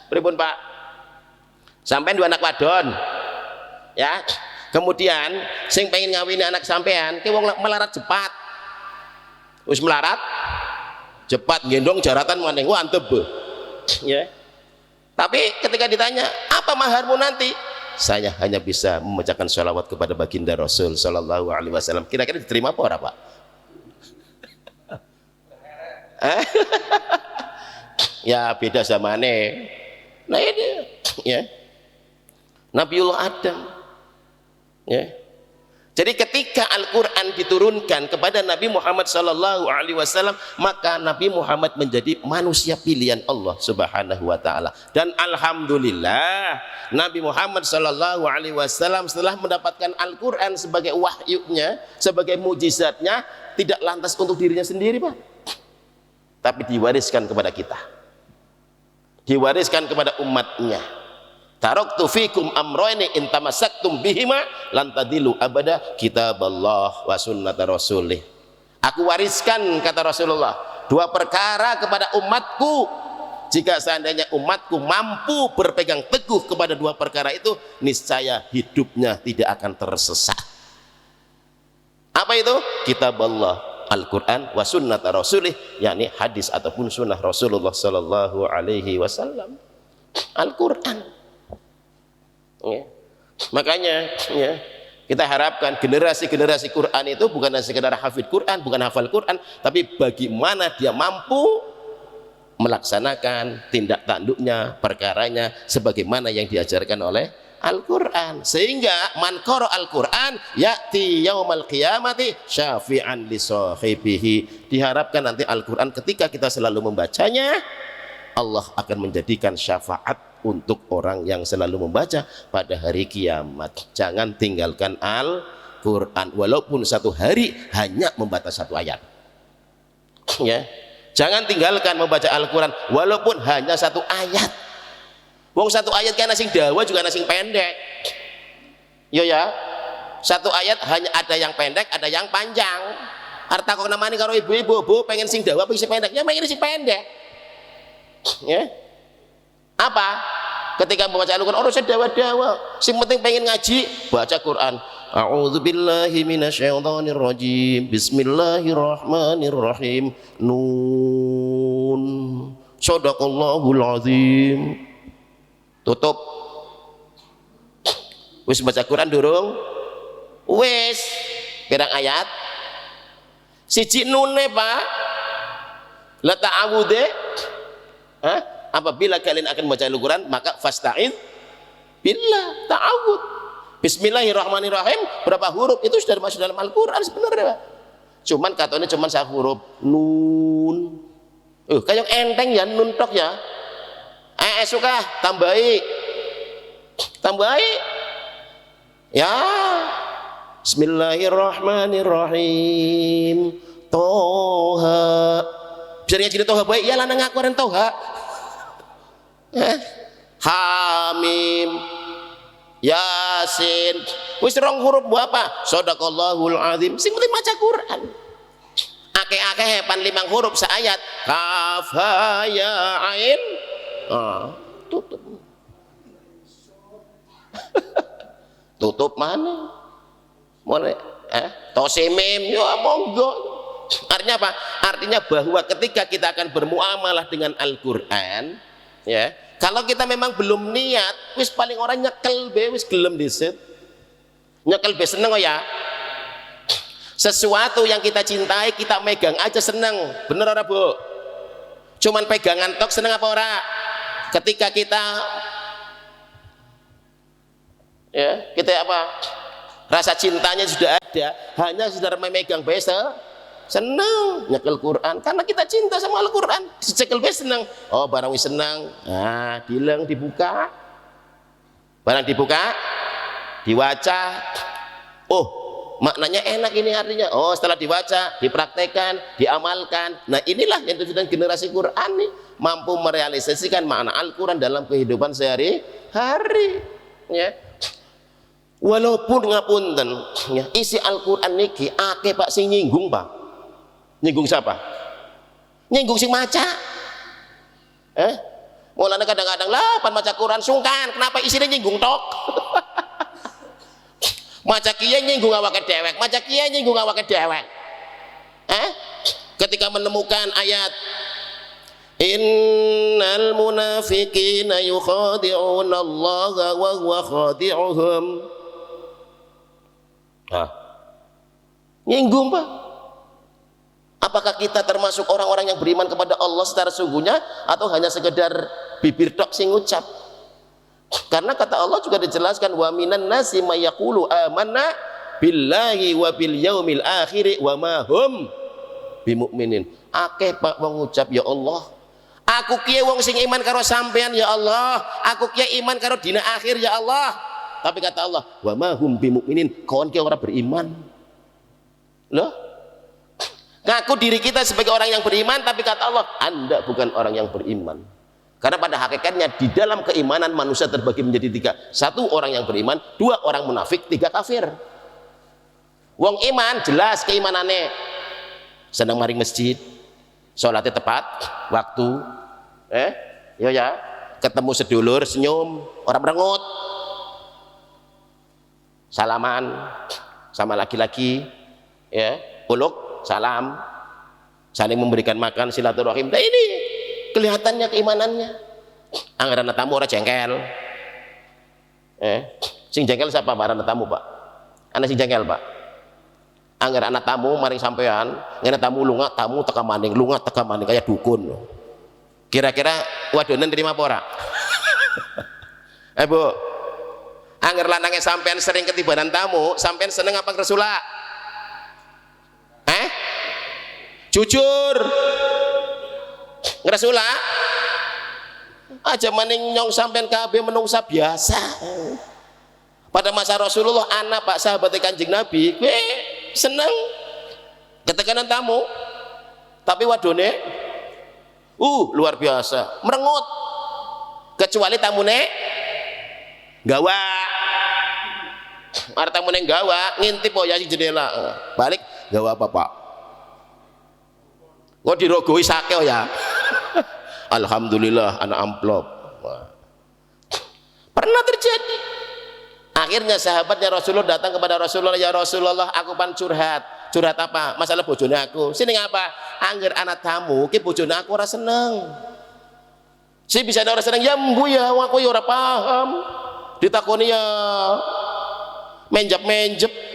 Pripun, Pak? Sampean 2 anak wadon, ya. Kemudian sing pengen ngawini anak sampean, ki wong melarat cepat. Wis melarat cepat gendong jaratan maning antep. Ya. Tapi ketika ditanya, "Apa maharmu nanti?" Saya hanya bisa membacakan sholawat kepada baginda Rasul sallallahu alaihi wasallam. Kira-kira diterima apa ora, Pak? Ya beda zamane. Nah ini, ya. Nabiullah Adam, ya. Jadi ketika Al-Quran diturunkan kepada Nabi Muhammad sallallahu alaihi wasallam, maka Nabi Muhammad menjadi manusia pilihan Allah Subhanahu wa taala. Dan alhamdulillah Nabi Muhammad sallallahu alaihi wasallam setelah mendapatkan Al-Quran sebagai wahyunya, sebagai mujizatnya, tidak lantas untuk dirinya sendiri, Pak, tapi diwariskan kepada kita. diwariskan kepada umatnya. Taraktu fikum amroini in tamassaktum bihima lan tadilu abada kitaballah wa sunnata rasulih. Aku wariskan, kata Rasulullah, 2 perkara kepada umatku. Jika seandainya umatku mampu berpegang teguh kepada 2 perkara itu, niscaya hidupnya tidak akan tersesat. Apa itu? Kitaballah, Al-Quran, wa sunnata rasulih, yakni hadis ataupun sunnah Rasulullah sallallahu alaihi wasallam. Al-Quran. Ya. Makanya ya, kita harapkan generasi-generasi Quran itu bukan hanya sekedar hafid Quran, bukan hafal Quran, tapi bagaimana dia mampu melaksanakan tindak tanduknya, perkaranya sebagaimana yang diajarkan oleh Al-Quran, sehingga man qara Al-Quran ya'ti yaumal qiyamati syafi'an li sahibihi. Diharapkan nanti Al-Quran ketika kita selalu membacanya, Allah akan menjadikan syafaat untuk orang yang selalu membaca pada hari kiamat. Jangan tinggalkan Al-Quran walaupun 1 hari hanya membaca 1 ayat ya. Jangan tinggalkan membaca Al-Quran walaupun hanya 1 ayat. Wong 1 ayat kan sing dawa juga sing pendek yo ya. 1 ayat hanya ada yang pendek, ada yang panjang. Arta kok namanya karo ibu-ibu pengen sing dawa pengen sing pendek, ya pengen sing pendek ya. Apa? Ketika membaca Al-Quran, orang sedawa-dawa, sing penting pengen ngaji, baca Quran. A'udzubillahi minasyaitonirrajim. Bismillahirrahmanirrahim. Nun. Shadaqallahul azim. Tutup. Wis baca Quran durung? Wis. Pirang ayat? Siji nune, Pak. La ta'awudze. Hah? Apabila kalian akan membaca Al-Quran, maka fasta'id billah, ta'awud. Bismillahirrahmanirrahim, berapa huruf itu sudah masuk dalam Al-Quran sebenarnya. Cuman katanya cuman 1 huruf, nun. Kayak enteng ya, nun tok ya. Suka tambahi ya. Bismillahirrahmanirrahim. Toha. Bisa ngaji toha baik ya, lanang aku aren toha. Hamim, Yasin, wis 2 huruf bu apa? Shadaqallahul azim. Sing penting maca Quran. Akeh-akeh pan 5 huruf seayat. Kaf ha ya ain. Tutup. Tutup mana? Boleh tosimim yo monggo. Artinya apa? Artinya bahwa ketika kita akan bermuamalah dengan Al-Quran ya, kalau kita memang belum niat, wis paling orang nyekel be, wis gelem disit nyekel be, seneng ya. Sesuatu yang kita cintai kita megang aja seneng, bener ora Bu? Cuman pegangan tok seneng apa ora? Ketika kita ya, kita apa? Rasa cintanya sudah ada, hanya sudah memegang be senang nyekel Quran karena kita cinta sama Al-Quran. Dicekel be senang, oh barang wis senang, dilang dibuka, barang dibuka diwaca, oh maknanya enak ini artinya, oh setelah dibaca dipraktekkan diamalkan. Nah inilah yang disebut generasi Quran nih, mampu merealisasikan makna Al-Quran dalam kehidupan sehari-hari ya. Walaupun ngapunten ya, isi Al-Quran niki akeh Pak sing nyinggung Pak. Nyinggung siapa? Nyinggung sing maca. Mulane kadang-kadang lah pan maca Quran sungkan, kenapa isinya nyinggung tok? Maca kiye nyinggung awake dewek, maca kiye nyinggung awake dewek. Ketika menemukan ayat innal munafiqina yukhadi'una Allah wa huwa khadi'uhum. Nyinggung Pak. Apakah kita termasuk orang-orang yang beriman kepada Allah secara sungguhnya atau hanya sekedar bibir tok sing ngucap? Karena kata Allah juga dijelaskan wa minan nasi may yaqulu amanna billahi wa bil yaumil akhir wa ma hum bimumin. Akeh Pak wong ngucap ya Allah, aku kiye wong sing iman karo sampean ya Allah, aku kiye iman karo dina akhir ya Allah. Tapi kata Allah wa ma hum bimuminin, kawan kiye ora beriman. Loh, ngaku diri kita sebagai orang yang beriman, tapi kata Allah Anda bukan orang yang beriman. Karena pada hakikatnya di dalam keimanan manusia terbagi menjadi tiga. Satu orang yang beriman, dua orang munafik, tiga kafir. Wong iman jelas keimanannya, senang maring masjid, sholatnya tepat waktu, ya, ketemu sedulur senyum, orang merengut, salaman sama laki-laki, ya, peluk, salam, saling memberikan makan, silaturahim. Nah ini kelihatannya keimanannya. Anggaran tamu orang jengkel, sing jengkel siapa Pak? Anak tamu Pak, anak sing jengkel Pak. Angger anak tamu maring sampean, ngene tamu lunga, tamu teka maning, lunga teka maning kayak dukun. Kira-kira wadonen terima apa ora? Bu, angger lanangnya sampean sering ketibanan tamu, sampean seneng apa Rasulullah? Jujur. Rasulullah aja maning nyong sampean kabeh menungsa biasa. Pada masa Rasulullah anak Pak sahabat Kanjeng Nabi, gue seneng ketekanan tamu, tapi wadone luar biasa merengut, kecuali tamune gawa, ada tamune gawa ngintip ya si jendela, balik gawa apa Pak? Kok dirogoi sake ya? Alhamdulillah anak amplop. Pernah terjadi. Akhirnya sahabatnya Rasulullah datang kepada Rasulullah, ya Rasulullah aku pan curhat. Curhat apa? Masalah bojone aku. Sini ngapa? Angger anak tamu ki bojone aku ora seneng. Si bisa ada orang seneng ya mbu ya aku ya ora paham. Ditakoni ya menjep-menjep.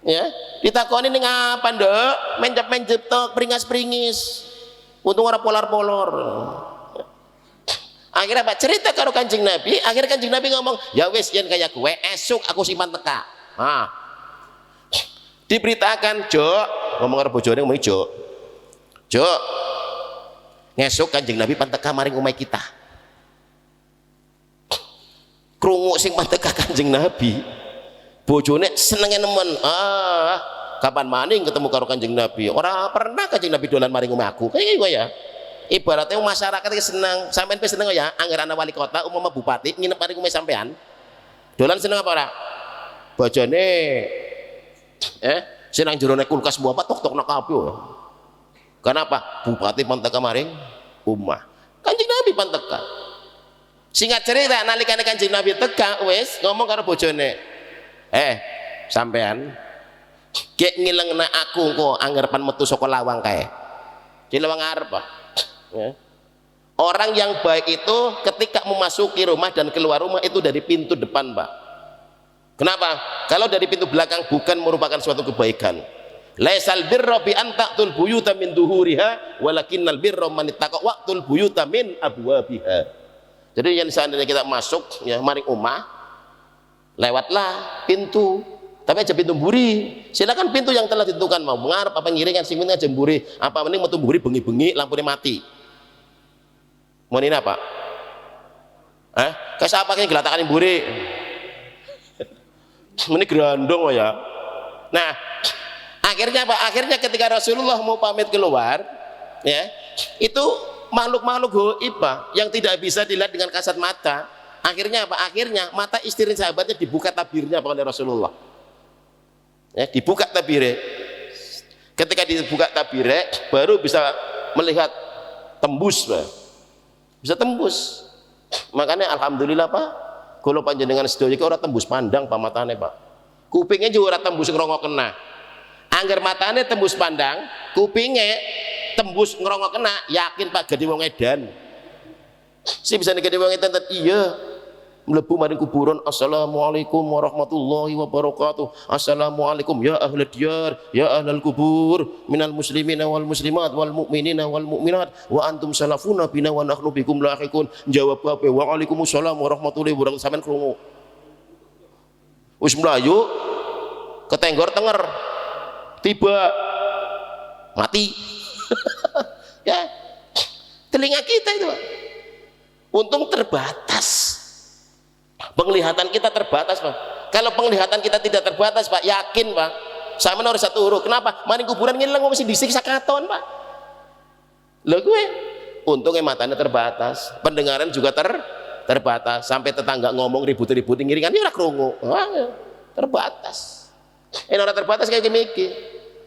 Ya, ditakoni ning apa, Nduk? Menjep-menjep tok, pringas-pringis. Untung ora polar-polor. Akhirnya Pak cerita karo Kanjeng Nabi, akhirnya Kanjeng Nabi ngomong, ya wis yen kayak gue esuk aku simpan teka. Diberitakan, Jok, ngomong karo bojone ngomong Jok, ngesuk Kanjeng Nabi panteka maring umai kita. Krungu sing panteka Kanjeng Nabi, bojone senenge nemen. Kapan maning ketemu karo Kanjeng Nabi? Ora pernah Kanjeng Nabi dolan maring umai aku. Kayak gue ya. Ibaratnya masyarakat itu senang, sampean pe seneng ya, anggaran wali kota, umama bupati nginep maring umai sampean. Dolan seneng apa ora? Bojone senang jerone kulkas buah apa tok nak kabeh. Kenapa? Bupati panteka maring umah. Kanjeng Nabi panteka. Singkat cerita nalikane Kanjeng Nabi teka wis ngomong karo bojone. Sampean kek ngilengna aku engko anggarepan metu saka lawang kae. Di lawang ngarep, Pak. Ya. Orang yang baik itu ketika memasuki rumah dan keluar rumah itu dari pintu depan, Pak. Kenapa? Kalau dari pintu belakang bukan merupakan suatu kebaikan. Laisal birra bi an ta'tul buyuta min duhuriha walakinnal birra man ittaqa waqtul buyuta min abwabiha. Jadi yang seandainya kita masuk ya maring omah lewatlah pintu, tapi aja pintu mburi. Silakan pintu yang telah ditentukan mau ngarep apa ngiringan sing penting aja mburi. Apa mending metu mburi bengi-bengi lampune mati. Mau ini apa? Kasih apa yang gelatakan mburi? Ini gerandong ya. Nah, akhirnya apa? Akhirnya ketika Rasulullah mau pamit keluar, ya, itu makhluk-makhluk gaib yang tidak bisa dilihat dengan kasat mata. Akhirnya apa? Akhirnya mata istri sahabatnya dibuka tabirnya oleh Rasulullah. Ya, dibuka tabirnya. Ketika dibuka tabirnya, baru bisa melihat tembus, Pak. Bisa tembus. Makanya alhamdulillah Pak, kalau panjenengan sedaya iki ora tembus pandang Pak matane Pak. Kupingnya juga ora tembus ngrongok kena. Angger matane tembus pandang, kupingnya tembus ngrongok kena, yakin Pak gede wong edan. Si bisa gede wong edan iya. Mlebu maring kuburan, assalamualaikum warahmatullahi wabarakatuh. Assalamualaikum ya ahlal diyar, ya ahlal kubur, minal muslimina wal muslimat wal mu'minina wal mu'minat wa antum salafuna bina wa nahnu bikum lahiqun. Jawab kabeh waalaikumsalam warahmatullahi wabarakatuh. Sampeyan krungu. Wis mlayu ketenggor tenger. Tiba mati. Ya. Telinga kita itu, Pak. Untung terbatas. Penglihatan kita terbatas, Pak. Kalau penglihatan kita tidak terbatas, Pak, yakin, Pak, sama harus satu huruf. Kenapa? Maning kuburan ngilang mesti disiksa katon, Pak. Lho gue Untungnya matanya terbatas, pendengaran juga terbatas, sampai tetangga ngomong ribut-ribut ngiringan ini ora krungu. Terbatas. Ini orang terbatas kayak gini.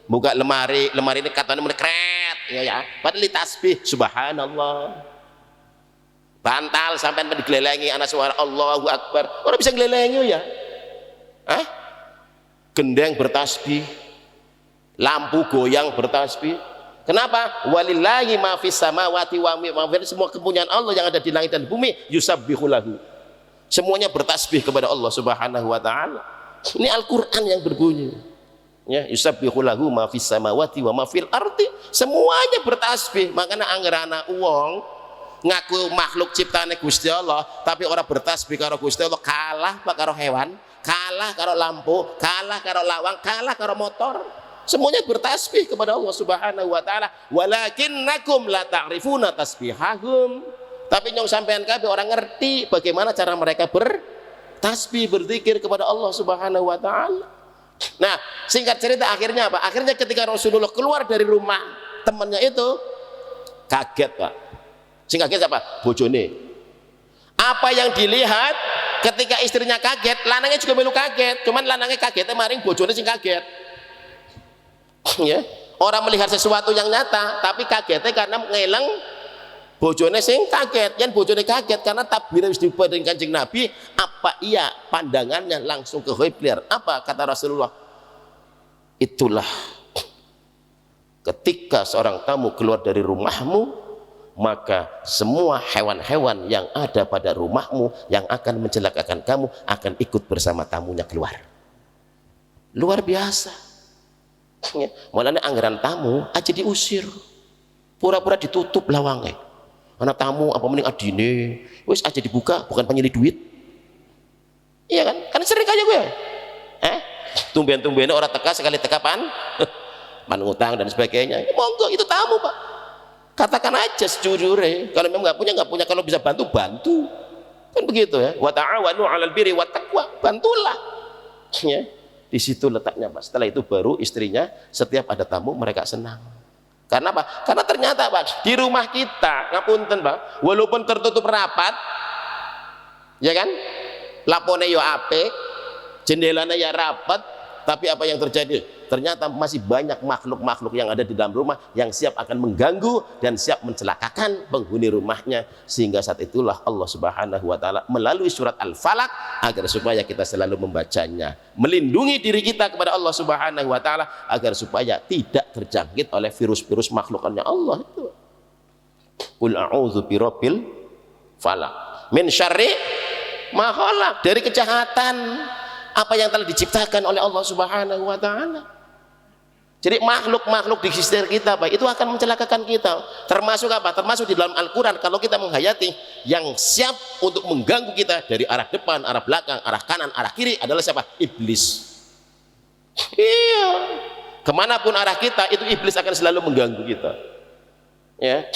Buka lemari ini katanya mulai kret, ya. Padahal li tasbih, subhanallah. Bantal sampai digelelengi anak suara Allahu Akbar. Orang bisa gelelengi ya. Gendeng bertasbih, lampu goyang bertasbih. Kenapa? Walillahi ma fis samawati wa ma fil, semua kepunyaan Allah yang ada di langit dan bumi yusabbihu lahu. Semuanya bertasbih kepada Allah Subhanahu wa taala. Ini Al-Qur'an yang berbunyi. Ya, yusabbihu lahu ma fis samawati wa ma fil ardi. Semuanya bertasbih. Makanya anggerana uang ngaku makhluk ciptane Gusti Allah, tapi orang bertasbih karo Gusti Allah kalah pak karo hewan, kalah karo lampu, kalah karo lawang, kalah karo motor. Semuanya bertasbih kepada Allah Subhanahu wa taala. Walakinnakum la ta'rifuna tasbihahum. Tapi nyong sampean kabeh orang ngerti bagaimana cara mereka bertasbih, berzikir kepada Allah Subhanahu wa taala. Nah, singkat cerita akhirnya apa? Akhirnya ketika Rasulullah keluar dari rumah temannya itu kaget, Pak. Sing kaget apa? Bojone. Apa yang dilihat ketika istrinya kaget, lanangnya juga melu kaget. Cuman lanangnya kagetnya maring bojone sing kaget. Ya, orang melihat sesuatu yang nyata, tapi kagetnya karena ngeleng bojone sing kaget. Yang bojone kaget karena takbir wis diubah dengan Kanjeng Nabi. Apa iya pandangannya langsung ke Hiblir? Apa kata Rasulullah? Itulah ketika seorang tamu keluar dari rumahmu, maka semua hewan-hewan yang ada pada rumahmu yang akan mencelakakan kamu akan ikut bersama tamunya keluar. Luar biasa. Mulanya anggaran tamu aja diusir, pura-pura ditutup lawangnya. Anak tamu apa mending adine, wis aja dibuka, bukan penyilih duit. Iya kan? Kan sering aja gue. Tumben-tumben orang teka sekali tekapan, manutang dan sebagainya. Monggo itu tamu pak. Katakan aja sejujurnya, kalau memang nggak punya, kalau bisa bantu, kan begitu ya. Wa ta'awanu 'alal birri wat taqwa, bantulah. Ya, di situ letaknya Pak. Setelah itu baru istrinya setiap ada tamu mereka senang. Karena apa? Karena ternyata Pak, di rumah kita, ngapunten Pak, walaupun tertutup rapat, ya kan, lapone yo apik, jendelanya ya rapat, tapi apa yang terjadi? Ternyata masih banyak makhluk-makhluk yang ada di dalam rumah yang siap akan mengganggu dan siap mencelakakan penghuni rumahnya, sehingga saat itulah Allah Subhanahu wa taala melalui surat Al-Falaq agar supaya kita selalu membacanya, melindungi diri kita kepada Allah Subhanahu wa taala agar supaya tidak terjangkit oleh virus-virus makhlukannya Allah itu. Qul a'udzu birabbil falaq min syarri ma khalaq, dari kejahatan apa yang telah diciptakan oleh Allah Subhanahu wa taala. Jadi makhluk-makhluk di sekitar kita Pak, itu akan mencelakakan kita. Termasuk apa? Termasuk di dalam Al-Quran, kalau kita menghayati yang siap untuk mengganggu kita dari arah depan, arah belakang, arah kanan, arah kiri adalah siapa? Iblis. Iya, kemanapun arah kita itu iblis akan selalu mengganggu kita. Ya,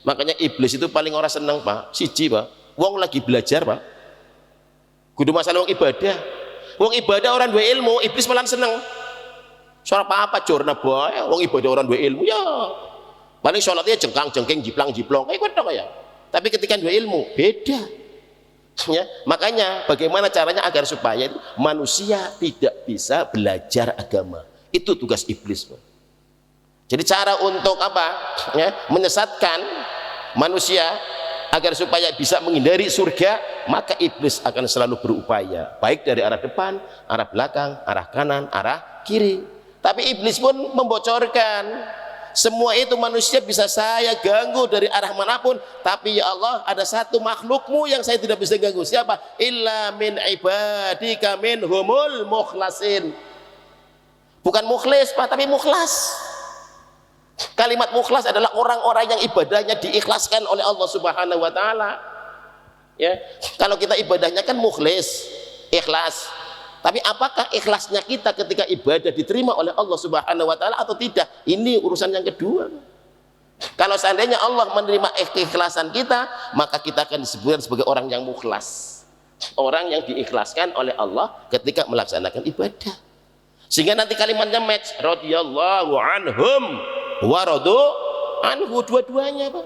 makanya iblis itu paling orang senang Pak. Siji Pak, wong lagi belajar Pak, kudu masalah wong ibadah. Wong ibadah orang dua ilmu, iblis malah seneng. Soal apa jorna boy, wong ibadah orang dua ilmu ya. Paling sholatnya jengkang-jengking, jiplang-jiplong, kayak gitu ya. Tapi ketika dua ilmu beda. Ya, makanya bagaimana caranya agar supaya itu manusia tidak bisa belajar agama. Itu tugas iblis. Jadi cara untuk apa? Ya, menyesatkan manusia agar supaya bisa menghindari surga, maka iblis akan selalu berupaya baik dari arah depan, arah belakang, arah kanan, arah kiri. Tapi iblis pun membocorkan semua itu manusia bisa saya ganggu dari arah manapun, tapi ya Allah ada satu makhlukmu yang saya tidak bisa ganggu. Siapa? Illa min ibadika minhumul mukhlasin. Bukan mukhlis Pak, tapi mukhlas. Kalimat mukhlas adalah orang-orang yang ibadahnya diikhlaskan oleh Allah Subhanahu wa taala. Ya, kalau kita ibadahnya kan mukhlis, ikhlas. Tapi apakah ikhlasnya kita ketika ibadah diterima oleh Allah Subhanahu wa taala atau tidak? Ini urusan yang kedua. Kalau seandainya Allah menerima keikhlasan kita, maka kita akan disebut sebagai orang yang mukhlas. Orang yang diikhlaskan oleh Allah ketika melaksanakan ibadah. Sehingga nanti kalimatnya match, radhiyallahu anhum wa radu anhu, dua-duanya Pak.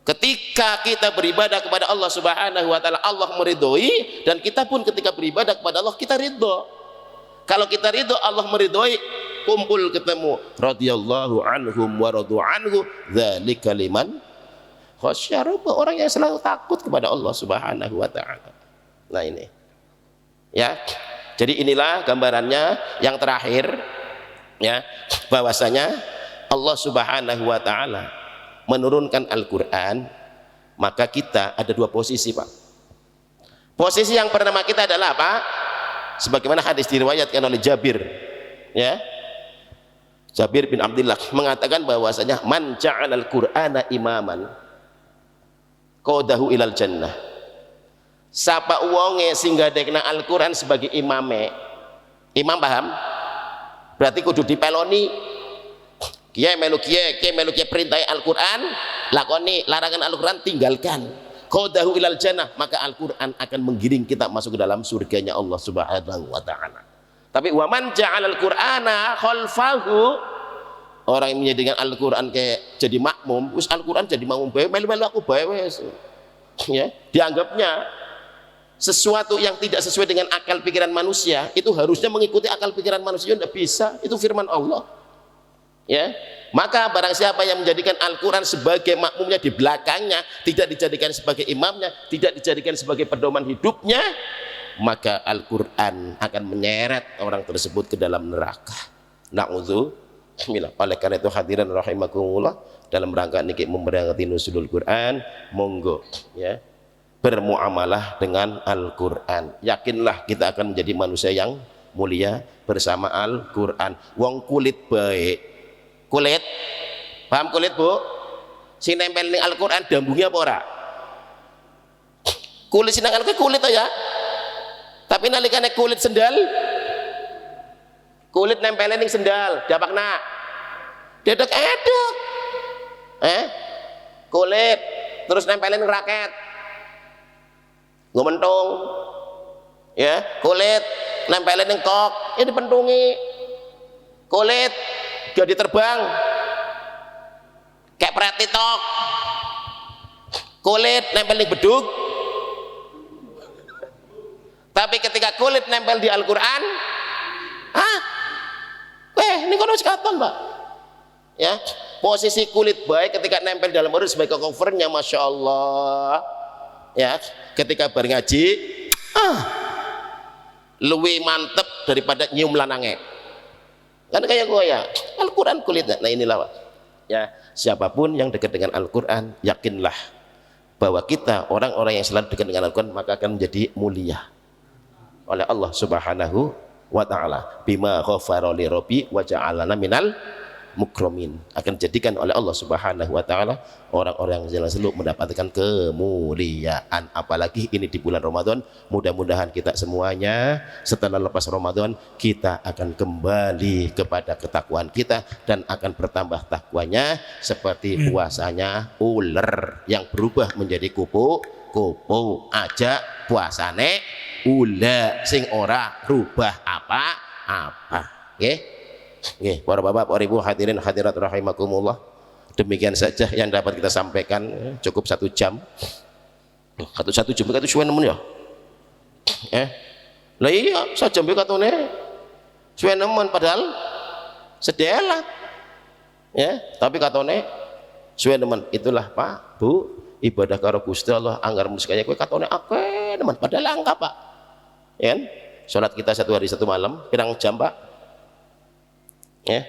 Ketika kita beribadah kepada Allah Subhanahu wa taala, Allah meridhoi, dan kita pun ketika beribadah kepada Allah kita ridho. Kalau kita ridho, Allah meridhoi, kumpul ketemu radhiyallahu anhum wa radu anhu, dzalika liman khasyya rabbah, orang yang selalu takut kepada Allah Subhanahu wa taala. Nah ini. Ya. Jadi inilah gambarannya yang terakhir, ya, bahwasanya Allah Subhanahu wa taala menurunkan Al-Quran, maka kita ada dua posisi, Pak. Posisi yang pertama kita adalah apa? Sebagaimana hadis diriwayatkan oleh Jabir, ya, Jabir bin Abdullah mengatakan bahwasanya man ja'alal Qur'ana imaman qadahu ilal jannah. Sapa wonge sing gadekna Al-Quran sebagai imame, imam paham? Berarti kudu dipeloni. Kiai melu kiai perintah Al-Quran, lakoni, larangan Al-Quran tinggalkan. Qadahu ilal jannah, maka Al-Quran akan menggiring kita masuk ke dalam surganya Allah Subhanahu wa taala. Tapi wa man ja'alal Qur'ana khalfahu, orang yang menjadikan Al-Quran kayak jadi makmum, wis Al-Quran jadi makmum bae, melu-melu aku bae wis. Ya, dianggapnya sesuatu yang tidak sesuai dengan akal pikiran manusia, itu harusnya mengikuti akal pikiran manusia, tidak bisa. Itu firman Allah. Ya, maka barang siapa yang menjadikan Al-Quran sebagai makmumnya di belakangnya, tidak dijadikan sebagai imamnya, tidak dijadikan sebagai pedoman hidupnya, maka Al-Quran akan menyeret orang tersebut ke dalam neraka. Na'udzubillah. Oleh karena itu hadirin rahimakumullah, dalam rangka niki memperingati nuzulul Quran, monggo ya bermuamalah dengan Al-Quran. Yakinlah kita akan menjadi manusia yang mulia bersama Al-Quran. Wong kulit baik, kulit, paham kulit bu? Si nempel ning Al-Quran dambungnya apa ora? Kulit sinang Al-Quran kulit ya. Tapi nalikane kulit sendal, kulit nempelin ning sendal, dapakna dedek edek. Kulit terus nempelin raket, ngomentung. Ya, kulit nempelin ning kok, ini dipentungi. Kulit jadi terbang kayak pratitok. Kulit nempel di bedug. Tapi ketika kulit nempel di Al-Quran, ini kono katon, Pak. Ya, posisi kulit baik ketika nempel dalam urut sebagai covernya, masya Allah. Ya, ketika bar ngaji, luwih mantep daripada nyium lanange. Kan kayak gue ya, Al-Quran kulitnya. Nah inilah Pak. Ya, siapapun yang dekat dengan Al-Quran, yakinlah bahwa kita orang-orang yang selalu dekat dengan Al-Quran maka akan menjadi mulia oleh Allah Subhanahu wa taala. Bima ghafara li rabbi wa ja'alana minal mukromin, akan jadikan oleh Allah Subhanahu wa taala orang-orang yang selalu mendapatkan kemuliaan. Apalagi ini di bulan Ramadan, mudah-mudahan kita semuanya setelah lepas Ramadan kita akan kembali kepada ketakwaan kita dan akan bertambah takwanya seperti puasanya ular yang berubah menjadi kupu-kupu. Aja puasane ula sing ora rubah apa-apa. Nggih. Oke, para bapak, para ibu, hadirin hadirat rahimakumullah. Demikian saja yang dapat kita sampaikan. Cukup 1 jam. Satu jam itu suwe nemen ya. Lah iya, 1 jam katone suwe nemen padahal sedela. Ya, tapi katone suwe nemen. Itulah Pak, Bu, ibadah karo Gusti Allah anggar musikanya kowe katone akeh nemen padahal angka, Pak. Ya kan? Salat kita 1 hari 1 malam pirang jam, Pak? Ya,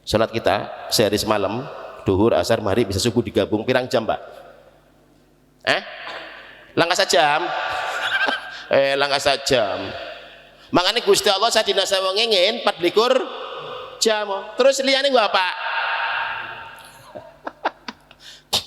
salat kita sehari semalam, duhur, asar, maghrib, bisa subuh digabung pirang jam, Pak? Langkah sajam. Langkah sajam. Makanya Gusti Allah sadina sawa ngingin 24 jam. Terus liyane gua apa?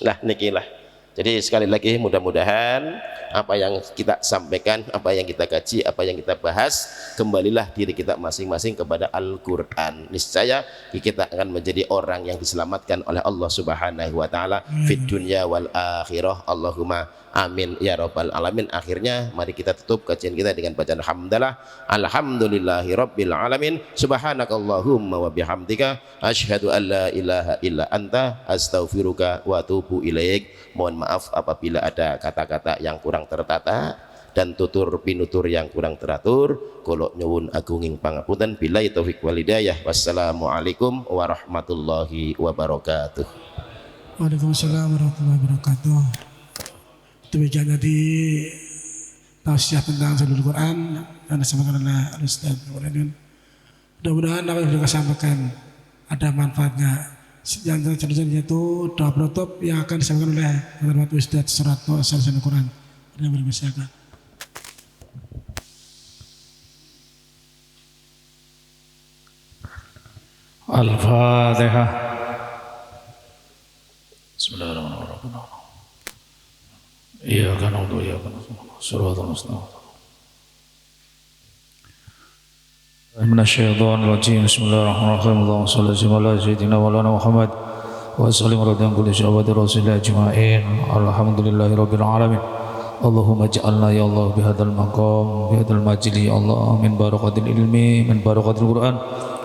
Lah niki lah Jadi sekali lagi mudah-mudahan apa yang kita sampaikan, apa yang kita kaji, apa yang kita bahas, kembalilah diri kita masing-masing kepada Al-Quran. Niscaya kita akan menjadi orang yang diselamatkan oleh Allah Subhanahu wa Ta'ala fid dunya wal akhirah. Allahumma amin ya rabbal alamin. Akhirnya mari kita tutup kajian kita dengan bacaan hamdalah. Alhamdulillahi rabbil alamin. Subhanakallahumma wa bihamdika asyhadu an la ilaha illa anta astaghfiruka wa atubu ilaik. Mohon maaf apabila ada kata-kata yang kurang tertata dan tutur pinutur yang kurang teratur. Kula nyuwun agunging pangapunten. Billahi taufik wal hidayah. Wassalamualaikum warahmatullahi wabarakatuh. Waalaikumsalam warahmatullahi wabarakatuh. Demikian tadi tausiah tentang Jalul Quran yang disampaikan oleh Al-Ustaz. Mudah-mudahan apa yang sudah disampaikan ada manfaatnya. Yang selanjutnya itu doa penutup yang akan disampaikan oleh Ustaz Suratno Jalul Quran. Yang bermasyarakat. Al-Fatihah. Bismillahirrahmanirrahim. Iyyaka na'budu wa iyyaka nasta'in. Shiratal mustaqim. Minasyaitonir rajim. Bismillahirrahmanirrahim. Allahumma shalli ala sayyidina wa ala Muhammad wa sallim ala kulli sahabati rasulillah ajma'in. Alhamdulillahirabbil alamin. Allahumma ij'alna ya Allah bihadzal maqam bihadzal majli ya Allah min barakatil ilmi min barakatil Qur'an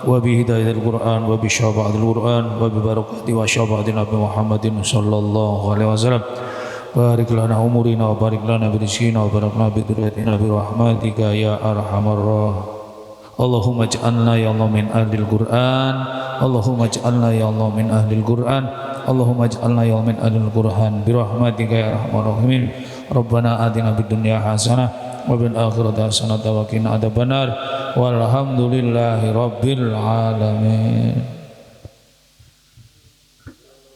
wa bi hidayatil Qur'an wa bi syafa'atil Qur'an wa bi barakati wa syafa'ati Nabi Muhammadin sallallahu alaihi wasallam. Barik lana umurina wa barik lana bi rizqina wa barik lana bi dzurriyyatina bi rahmatika ya arhamar rahimin. Allahumma ij'alna ya Allah min ahlil Qur'an. Allahumma ij'alna ya Allah min ahlil Qur'an. Allahumma ij'alna ya Allah min ahlil Qur'an bi rahmatika ya arhamar rahimin. Rabbana atina fid dunya hasanah wa fil akhirati hasanah wa qina adzabannar. Walhamdulillahi rabbil alamin.